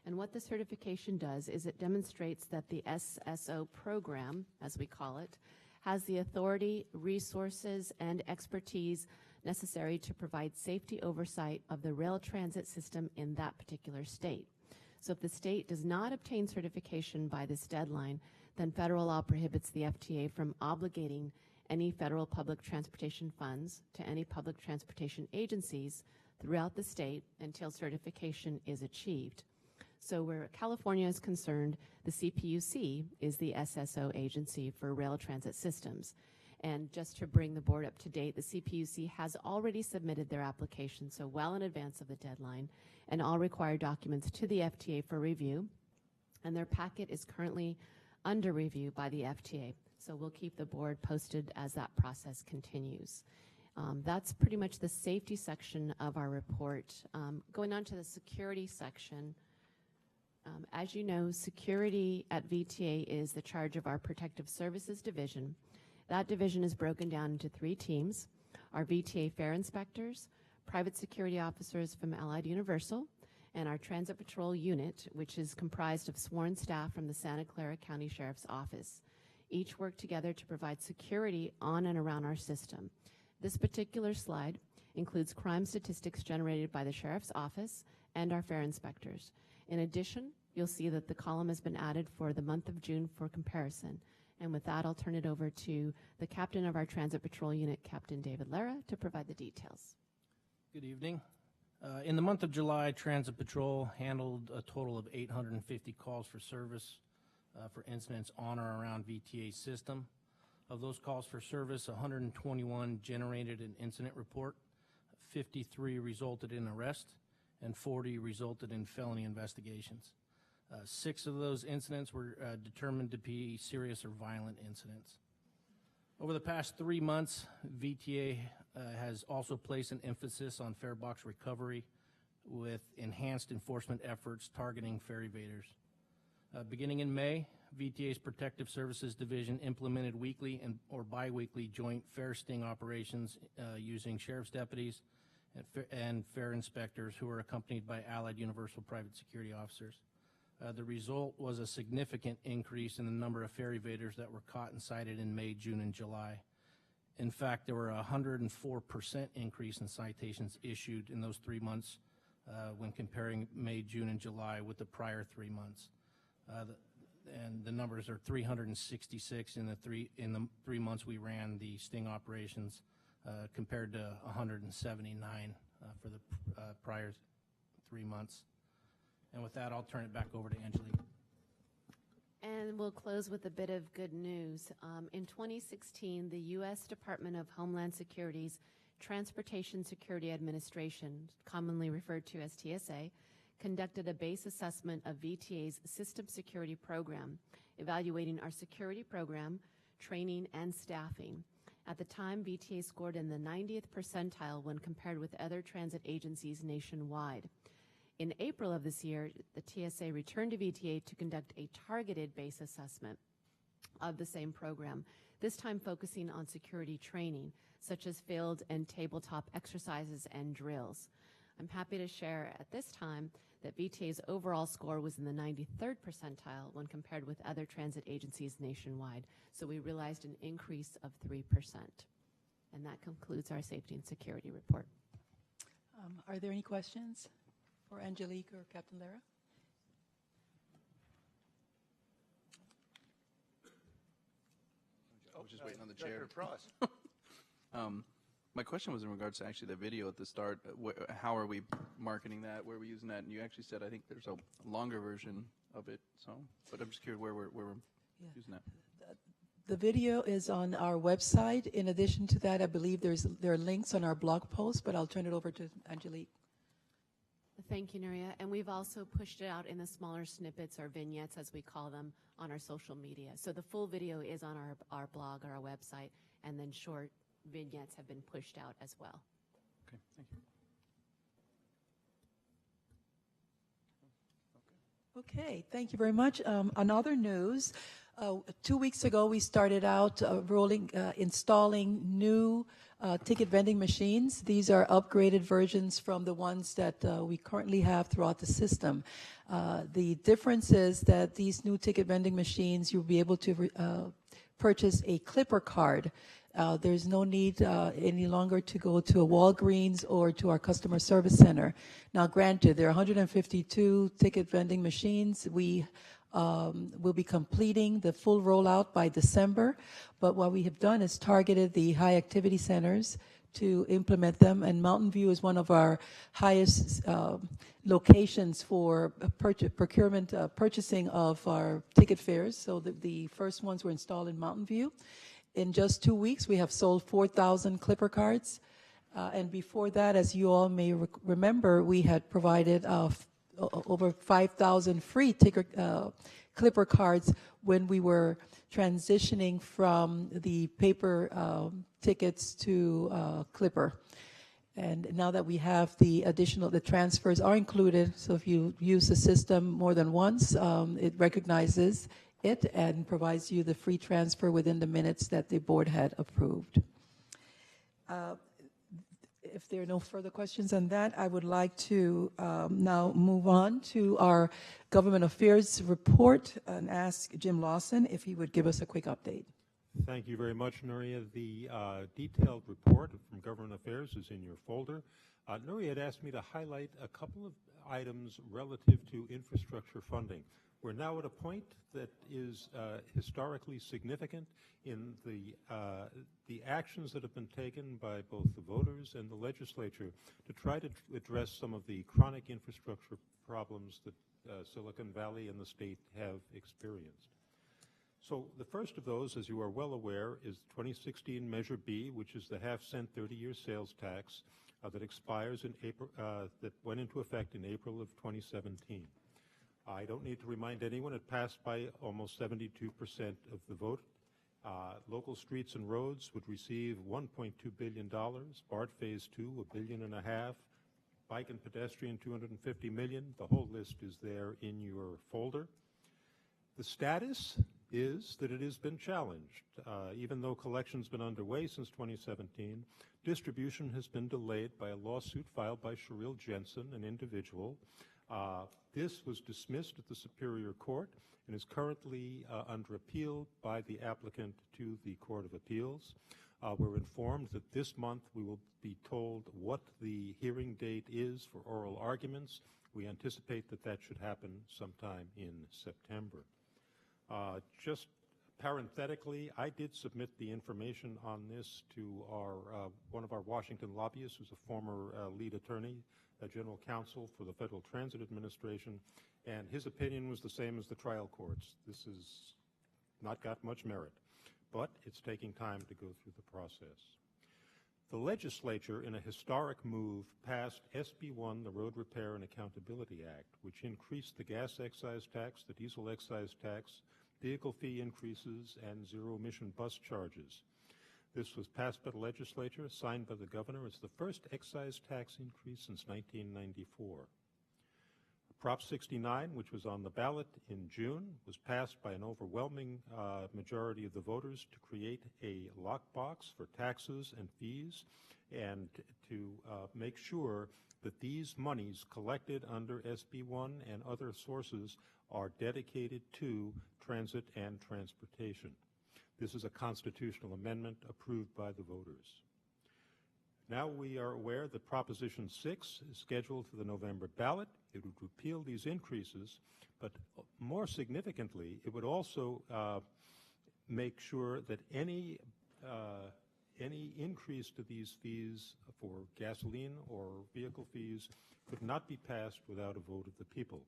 And what the certification does is it demonstrates that the SSO program, as we call it, has the authority, resources, and expertise necessary to provide safety oversight of the rail transit system in that particular state. So if the state does not obtain certification by this deadline, then federal law prohibits the FTA from obligating any federal public transportation funds to any public transportation agencies throughout the state until certification is achieved. So where California is concerned, the CPUC is the SSO agency for rail transit systems. And just to bring the board up to date, the CPUC has already submitted their application, so well in advance of the deadline, and all required documents to the FTA for review. And their packet is currently under review by the FTA. So we'll keep the board posted as that process continues. That's pretty much the safety section of our report. Going on to the security section, as you know, security at VTA is the charge of our Protective Services Division. That division is broken down into 3 teams: our VTA fare inspectors, private security officers from Allied Universal, and our Transit Patrol Unit, which is comprised of sworn staff from the Santa Clara County Sheriff's Office. Each work together to provide security on and around our system. This particular slide includes crime statistics generated by the Sheriff's Office and our fare inspectors. In addition, you'll see that the column has been added for the month of June for comparison. And with that, I'll turn it over to the captain of our Transit Patrol Unit, Captain David Lara, to provide the details. Good evening. In the month of July, Transit Patrol handled a total of 850 calls for service for incidents on or around VTA's system. Of those calls for service, 121 generated an incident report, 53 resulted in arrest, and 40 resulted in felony investigations. 6 of those incidents were determined to be serious or violent incidents. Over the past 3 months, VTA has also placed an emphasis on fare box recovery with enhanced enforcement efforts targeting fare evaders. Beginning in May, VTA's Protective Services Division implemented weekly or biweekly joint fare sting operations using sheriff's deputies and fare inspectors who are accompanied by Allied Universal private security officers. The result was a significant increase in the number of fare evaders that were caught and cited in May, June, and July. In fact, there were a 104% increase in citations issued in those 3 months when comparing May, June, and July with the prior 3 months. And the numbers are 366 in the 3 months we ran the sting operations compared to 179 for the prior 3 months. And with that, I'll turn it back over to Angelique. And we'll close with a bit of good news. In 2016, the U.S. Department of Homeland Security's Transportation Security Administration, commonly referred to as TSA, conducted a base assessment of VTA's system security program, evaluating our security program, training, and staffing. At the time, VTA scored in the 90th percentile when compared with other transit agencies nationwide. In April of this year, the TSA returned to VTA to conduct a targeted base assessment of the same program, this time focusing on security training, such as field and tabletop exercises and drills. I'm happy to share at this time that VTA's overall score was in the 93rd percentile when compared with other transit agencies nationwide, so we realized an increase of 3%. And that concludes our safety and security report. Are there any questions for Angelique or Captain Lara? I was just waiting on the chair. Pross. My question was in regards to actually the video at the start. How are we marketing that? Where are we using that? And you actually said, I think there's a longer version of it. So, but I'm just curious where we're using that. The video is on our website. In addition to that, I believe there are links on our blog post, but I'll turn it over to Angelique. Thank you, Nuria. And we've also pushed it out in the smaller snippets or vignettes, as we call them, on our social media. So the full video is on our blog or our website, and then short vignettes have been pushed out as well. Okay, thank you. Okay, thank you very much. On other news, 2 weeks ago we started out installing new ticket vending machines. These are upgraded versions from the ones that we currently have throughout the system. The difference is that these new ticket vending machines, you'll be able to purchase a clipper card. There's no need any longer to go to a Walgreens or to our customer service center. Now, granted, there are 152 ticket vending machines. We will be completing the full rollout by December, but what we have done is targeted the high activity centers to implement them, and Mountain View is one of our highest locations for purchasing of our ticket fares. So the first ones were installed in Mountain View. In just 2 weeks, we have sold 4,000 clipper cards. And before that, as you all may remember, we had provided over 5,000 free clipper cards when we were transitioning from the paper tickets to clipper. And now that we have the transfers are included, so if you use the system more than once, it recognizes it and provides you the free transfer within the minutes that the board had approved. If there are no further questions on that, I would like to now move on to our government affairs report and ask Jim Lawson if he would give us a quick update. Thank you very much, Nuria. The detailed report from Government Affairs is in your folder. Nuria had asked me to highlight a couple of items relative to infrastructure funding. We're now at a point that is historically significant in the actions that have been taken by both the voters and the legislature to try to address some of the chronic infrastructure problems that Silicon Valley and the state have experienced. So the first of those, as you are well aware, is 2016 Measure B, which is the half-cent 30-year sales tax that expires in April, that went into effect in April of 2017. I don't need to remind anyone it passed by almost 72% of the vote. Local streets and roads would receive $1.2 billion, BART Phase 2, $1.5 billion, bike and pedestrian, $250 million. The whole list is there in your folder. The status is that it has been challenged. Even though collection's been underway since 2017, distribution has been delayed by a lawsuit filed by Cheryl Jensen, an individual. This was dismissed at the Superior Court and is currently under appeal by the applicant to the Court of Appeals. We're informed that this month we will be told what the hearing date is for oral arguments. We anticipate that that should happen sometime in September. Just parenthetically, I did submit the information on this to one of our Washington lobbyists, who's a former lead attorney, general counsel for the Federal Transit Administration, and his opinion was the same as the trial courts. This has not got much merit, but it's taking time to go through the process. The legislature, in a historic move, passed SB 1, the Road Repair and Accountability Act, which increased the gas excise tax, the diesel excise tax, vehicle fee increases, and zero-emission bus charges. This was passed by the legislature, signed by the governor. It's the first excise tax increase since 1994. Prop 69, which was on the ballot in June, was passed by an overwhelming majority of the voters to create a lockbox for taxes and fees and to make sure that these monies collected under SB 1 and other sources are dedicated to transit and transportation. This is a constitutional amendment approved by the voters. Now we are aware that Proposition 6 is scheduled for the November ballot. It would repeal these increases, but more significantly, it would also make sure that any increase to these fees for gasoline or vehicle fees could not be passed without a vote of the people.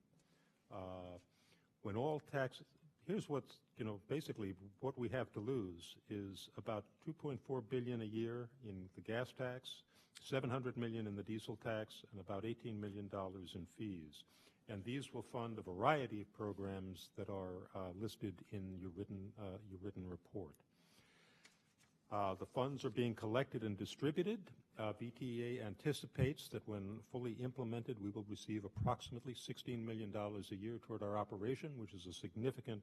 When all taxes, here's what's, basically what we have to lose is about $2.4 billion a year in the gas tax, $700 million in the diesel tax, and about $18 million in fees. And these will fund a variety of programs that are listed in your written report. The funds are being collected and distributed. VTA anticipates that when fully implemented, we will receive approximately $16 million a year toward our operation, which is a significant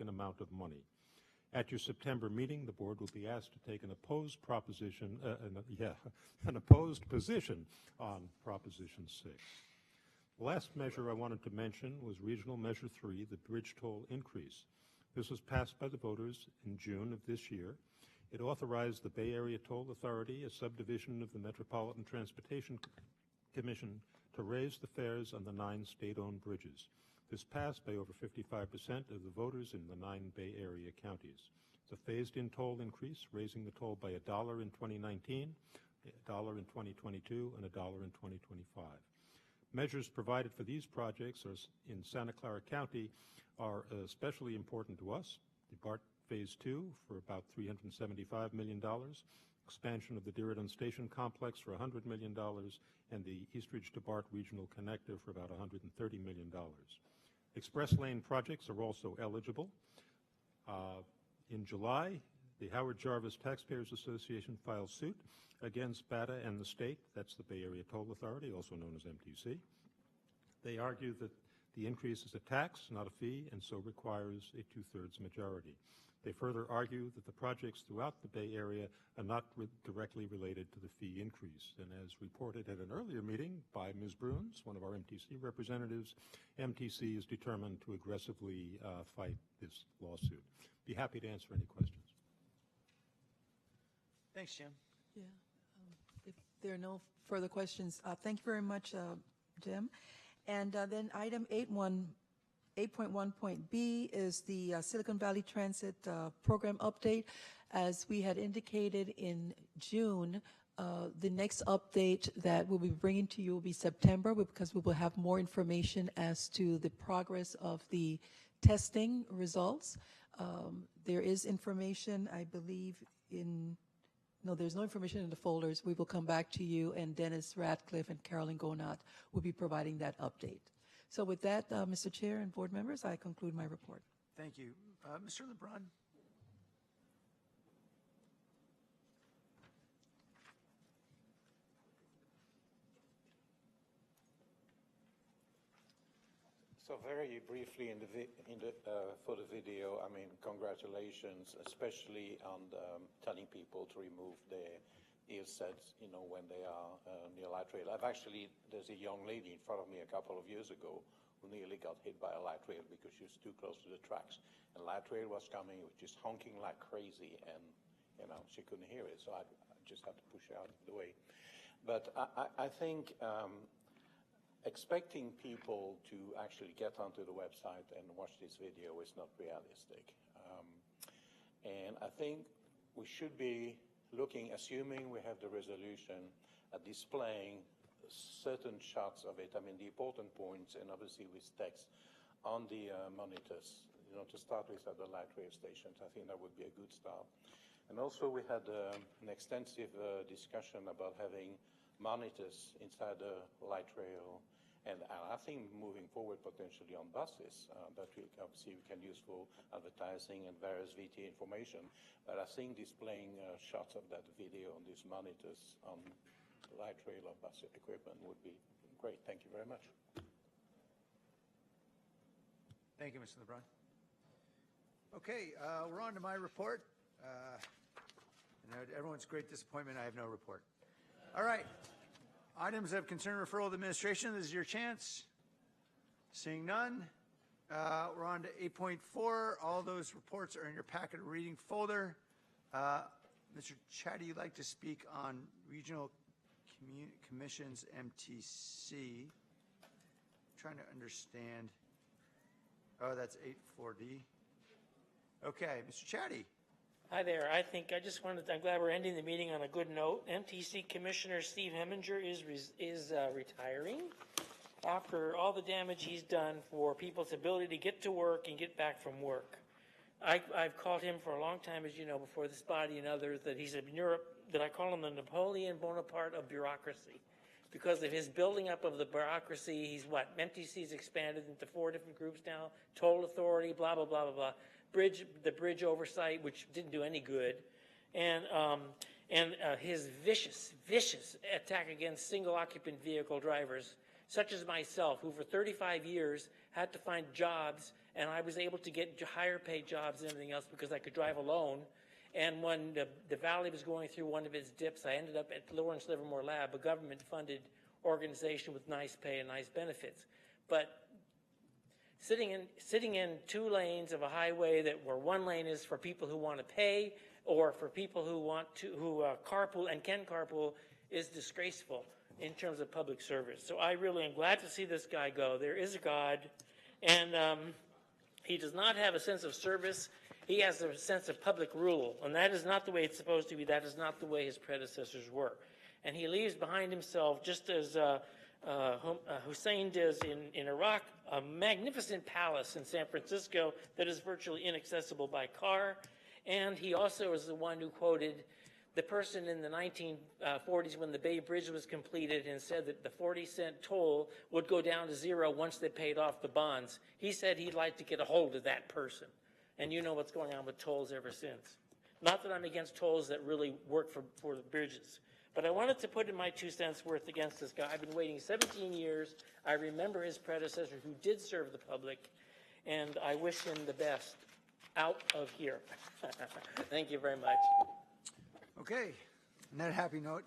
amount of money. At your September meeting, the board will be asked to take an opposed position on Proposition 6. The last measure I wanted to mention was Regional Measure 3, the bridge toll increase. This was passed by the voters in June of this year. It authorized the Bay Area Toll Authority, a subdivision of the Metropolitan Transportation Commission, to raise the fares on the 9 state-owned bridges. This passed by over 55% of the voters in the 9 Bay Area counties. It's a phased-in toll increase, raising the toll by $1 in 2019, $1 in 2022, and $1 in 2025. Measures provided for these projects in Santa Clara County are especially important to us. The BART Phase 2 for about $375 million, expansion of the Diridon Station Complex for $100 million, and the Eastridge to BART Regional Connector for about $130 million. Express lane projects are also eligible. In July, the Howard Jarvis Taxpayers Association filed suit against BATA and the state, that's the Bay Area Toll Authority, also known as MTC. They argue that the increase is a tax, not a fee, and so requires a 2/3 majority. They further argue that the projects throughout the Bay Area are not directly related to the fee increase. And as reported at an earlier meeting by Ms. Bruns, one of our MTC representatives, MTC is determined to aggressively fight this lawsuit. Be happy to answer any questions. Thanks, Jim. Yeah. If there are no further questions, thank you very much, Jim. And then item 8.1.B is the Silicon Valley Transit program update. As we had indicated in June, the next update that we'll be bringing to you will be September, because we will have more information as to the progress of the testing results. There is information, I believe, there's no information in the folders. We will come back to you, and Dennis Radcliffe and Carolyn Gonat will be providing that update. So with that, Mr. Chair and board members, I conclude my report. Thank you. Mr. LeBron? So very briefly for the video, I mean, congratulations, especially on telling people to remove their earsets, when they are near light rail. There's a young lady in front of me a couple of years ago who nearly got hit by a light rail because she was too close to the tracks. And light rail was coming, it was just honking like crazy, and, she couldn't hear it, so I just had to push her out of the way. But I think expecting people to actually get onto the website and watch this video is not realistic. And I think we should be looking, assuming we have the resolution, at displaying certain shots of it. I mean, the important points, and obviously with text on the monitors, to start with at the light rail stations. I think that would be a good start. And also we had an extensive discussion about having monitors inside the light rail, and I think moving forward potentially on buses that we obviously can use for advertising and various VTA information. But I think displaying shots of that video on these monitors on the light rail or bus equipment would be great. Thank you very much. Thank you, Mr. LeBron. Okay, we're on to my report. Everyone's great disappointment, I have no report. All right. Items of concern, referral to administration. This is your chance. Seeing none, we're on to 8.4. All those reports are in your packet reading folder. Mr. Chatty, you'd like to speak on Regional Commissions MTC. I'm trying to understand. Oh, that's 8.4D. Okay, Mr. Chatty. Hi there. I'm glad we're ending the meeting on a good note. MTC Commissioner Steve Heminger is retiring after all the damage he's done for people's ability to get to work and get back from work. I've called him for a long time, as you know, before this body and others, that he's in Europe, that I call him the Napoleon Bonaparte of bureaucracy. Because of his building up of the bureaucracy, MTC's expanded into 4 different groups now, toll authority, blah, blah, blah, blah, blah. The bridge oversight, which didn't do any good, and his vicious attack against single-occupant vehicle drivers, such as myself, who for 35 years had to find jobs, and I was able to get higher paid jobs and everything else because I could drive alone. And when the Valley was going through one of its dips, I ended up at Lawrence Livermore Lab, a government-funded organization with nice pay and nice benefits. But sitting in 2 lanes of a highway where 1 lane is for people who want to pay or for people who carpool and can carpool is disgraceful in terms of public service. So I really am glad to see this guy go. There is a God, and he does not have a sense of service. He has a sense of public rule, and that is not the way it's supposed to be. That is not the way his predecessors were. And he leaves behind himself, just as Hussein does in Iraq, a magnificent palace in San Francisco that is virtually inaccessible by car. And he also is the one who quoted the person in the 1940s when the Bay Bridge was completed and said that the 40-cent toll would go down to 0 once they paid off the bonds. He said he'd like to get a hold of that person. And you know what's going on with tolls ever since. Not that I'm against tolls that really work for the bridges. But I wanted to put in my 2 cents worth against this guy. I've been waiting 17 years. I remember his predecessor who did serve the public, and I wish him the best out of here. Thank you very much. Okay, on that happy note,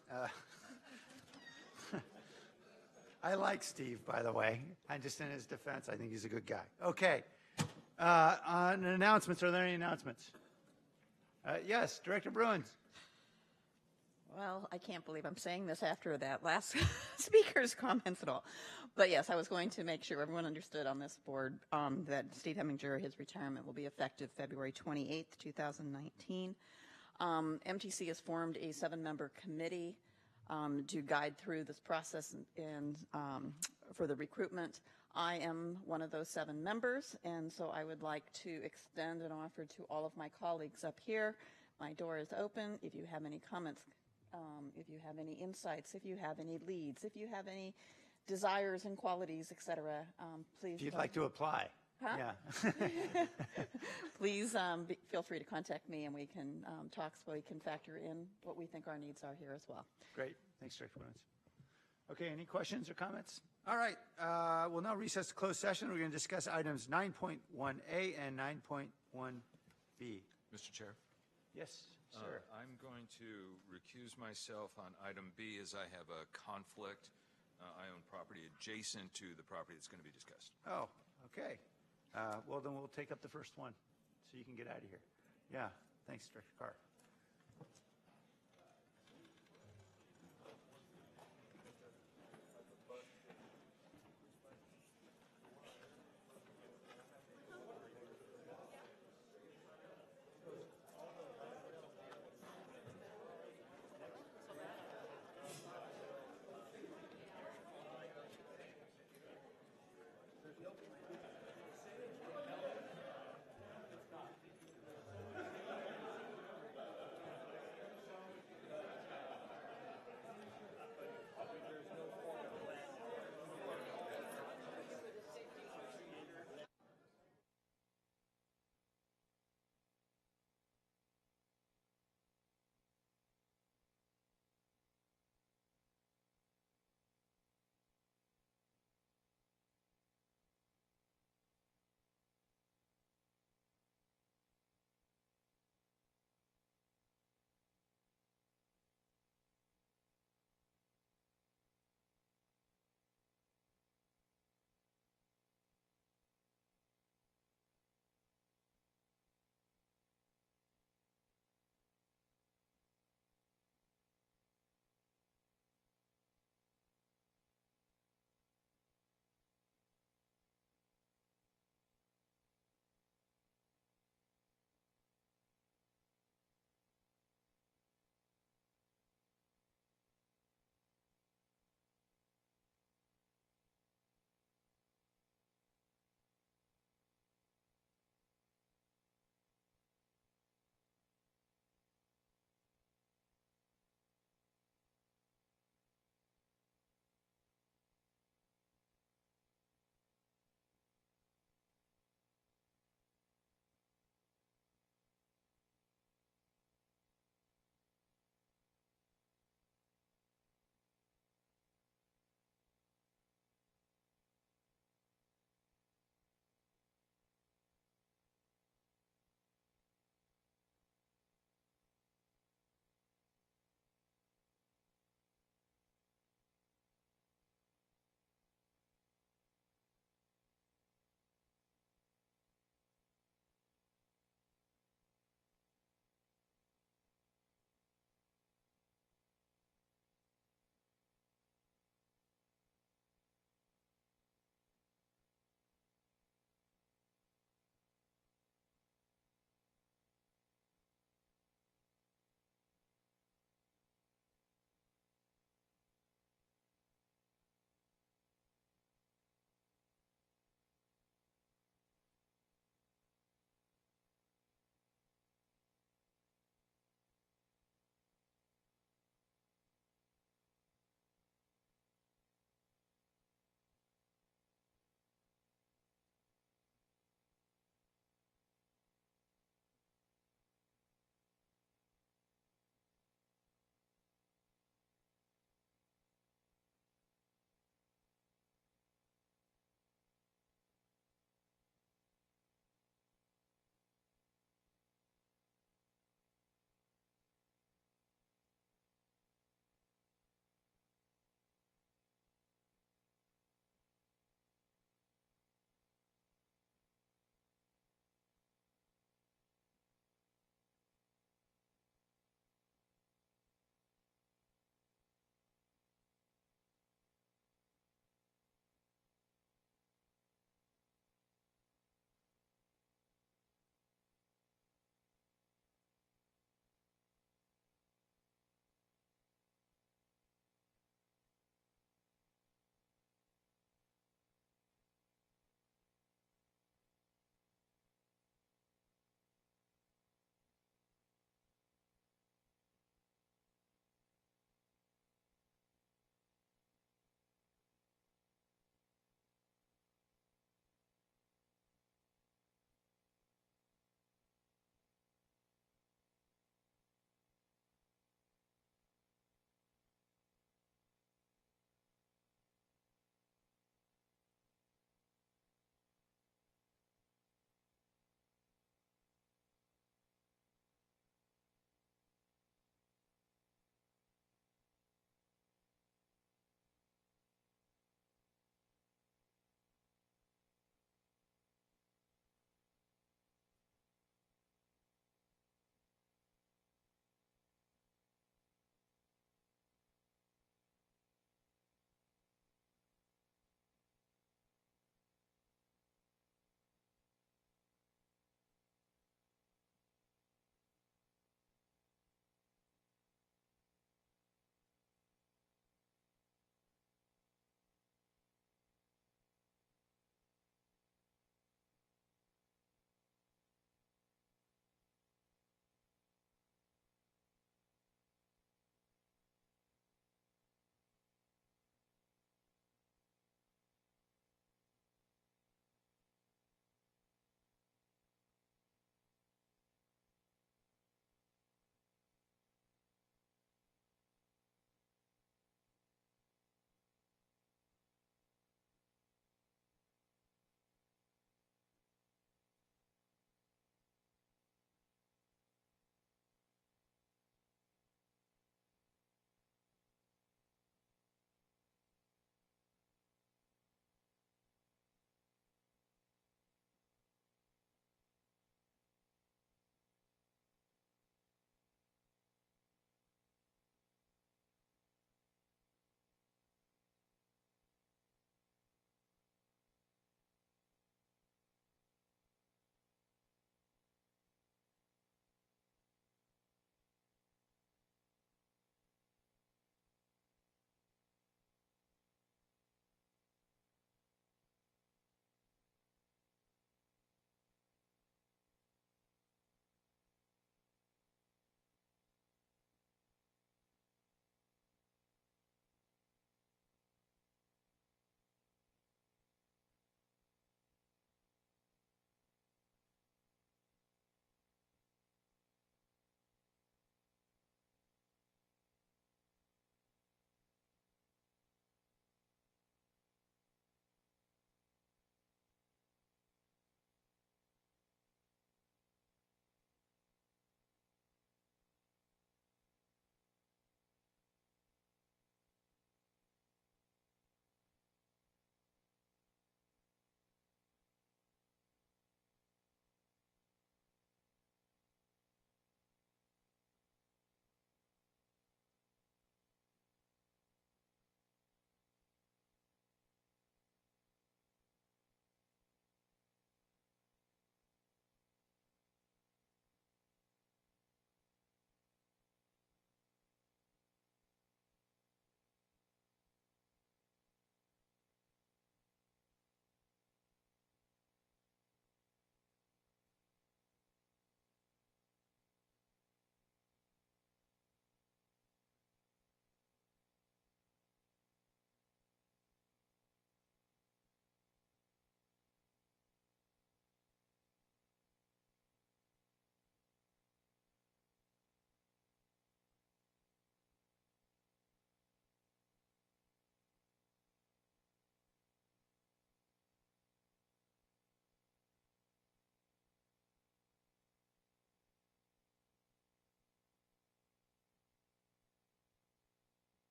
I like Steve, by the way. I'm just in his defense. I think he's a good guy. Okay, on announcements, are there any announcements? Yes, Director Bruins. Well, I can't believe I'm saying this after that last speaker's comments at all. But yes, I was going to make sure everyone understood on this board that Steve Heminger, his retirement will be effective February 28th, 2019. MTC has formed a 7-member committee to guide through this process and for the recruitment. I am one of those 7 members, and so I would like to extend an offer to all of my colleagues up here. My door is open. If you have any comments, if you have any insights, if you have any leads, if you have any desires and qualities, etc., please. If you'd like to apply. Huh? Yeah. Please feel free to contact me, and we can talk so we can factor in what we think our needs are here as well. Great. Thanks, Director Bruins. Okay, any questions or comments? All right, we'll now recess to closed session. We're going to discuss items 9.1A and 9.1B. Mr. Chair? Yes, sir. I'm going to recuse myself on item B as I have a conflict. I own property adjacent to the property that's going to be discussed. Oh, okay. Well, then we'll take up the first one so you can get out of here. Yeah, thanks, Director Carr.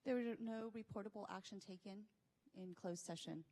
There were no reportable action taken in closed session.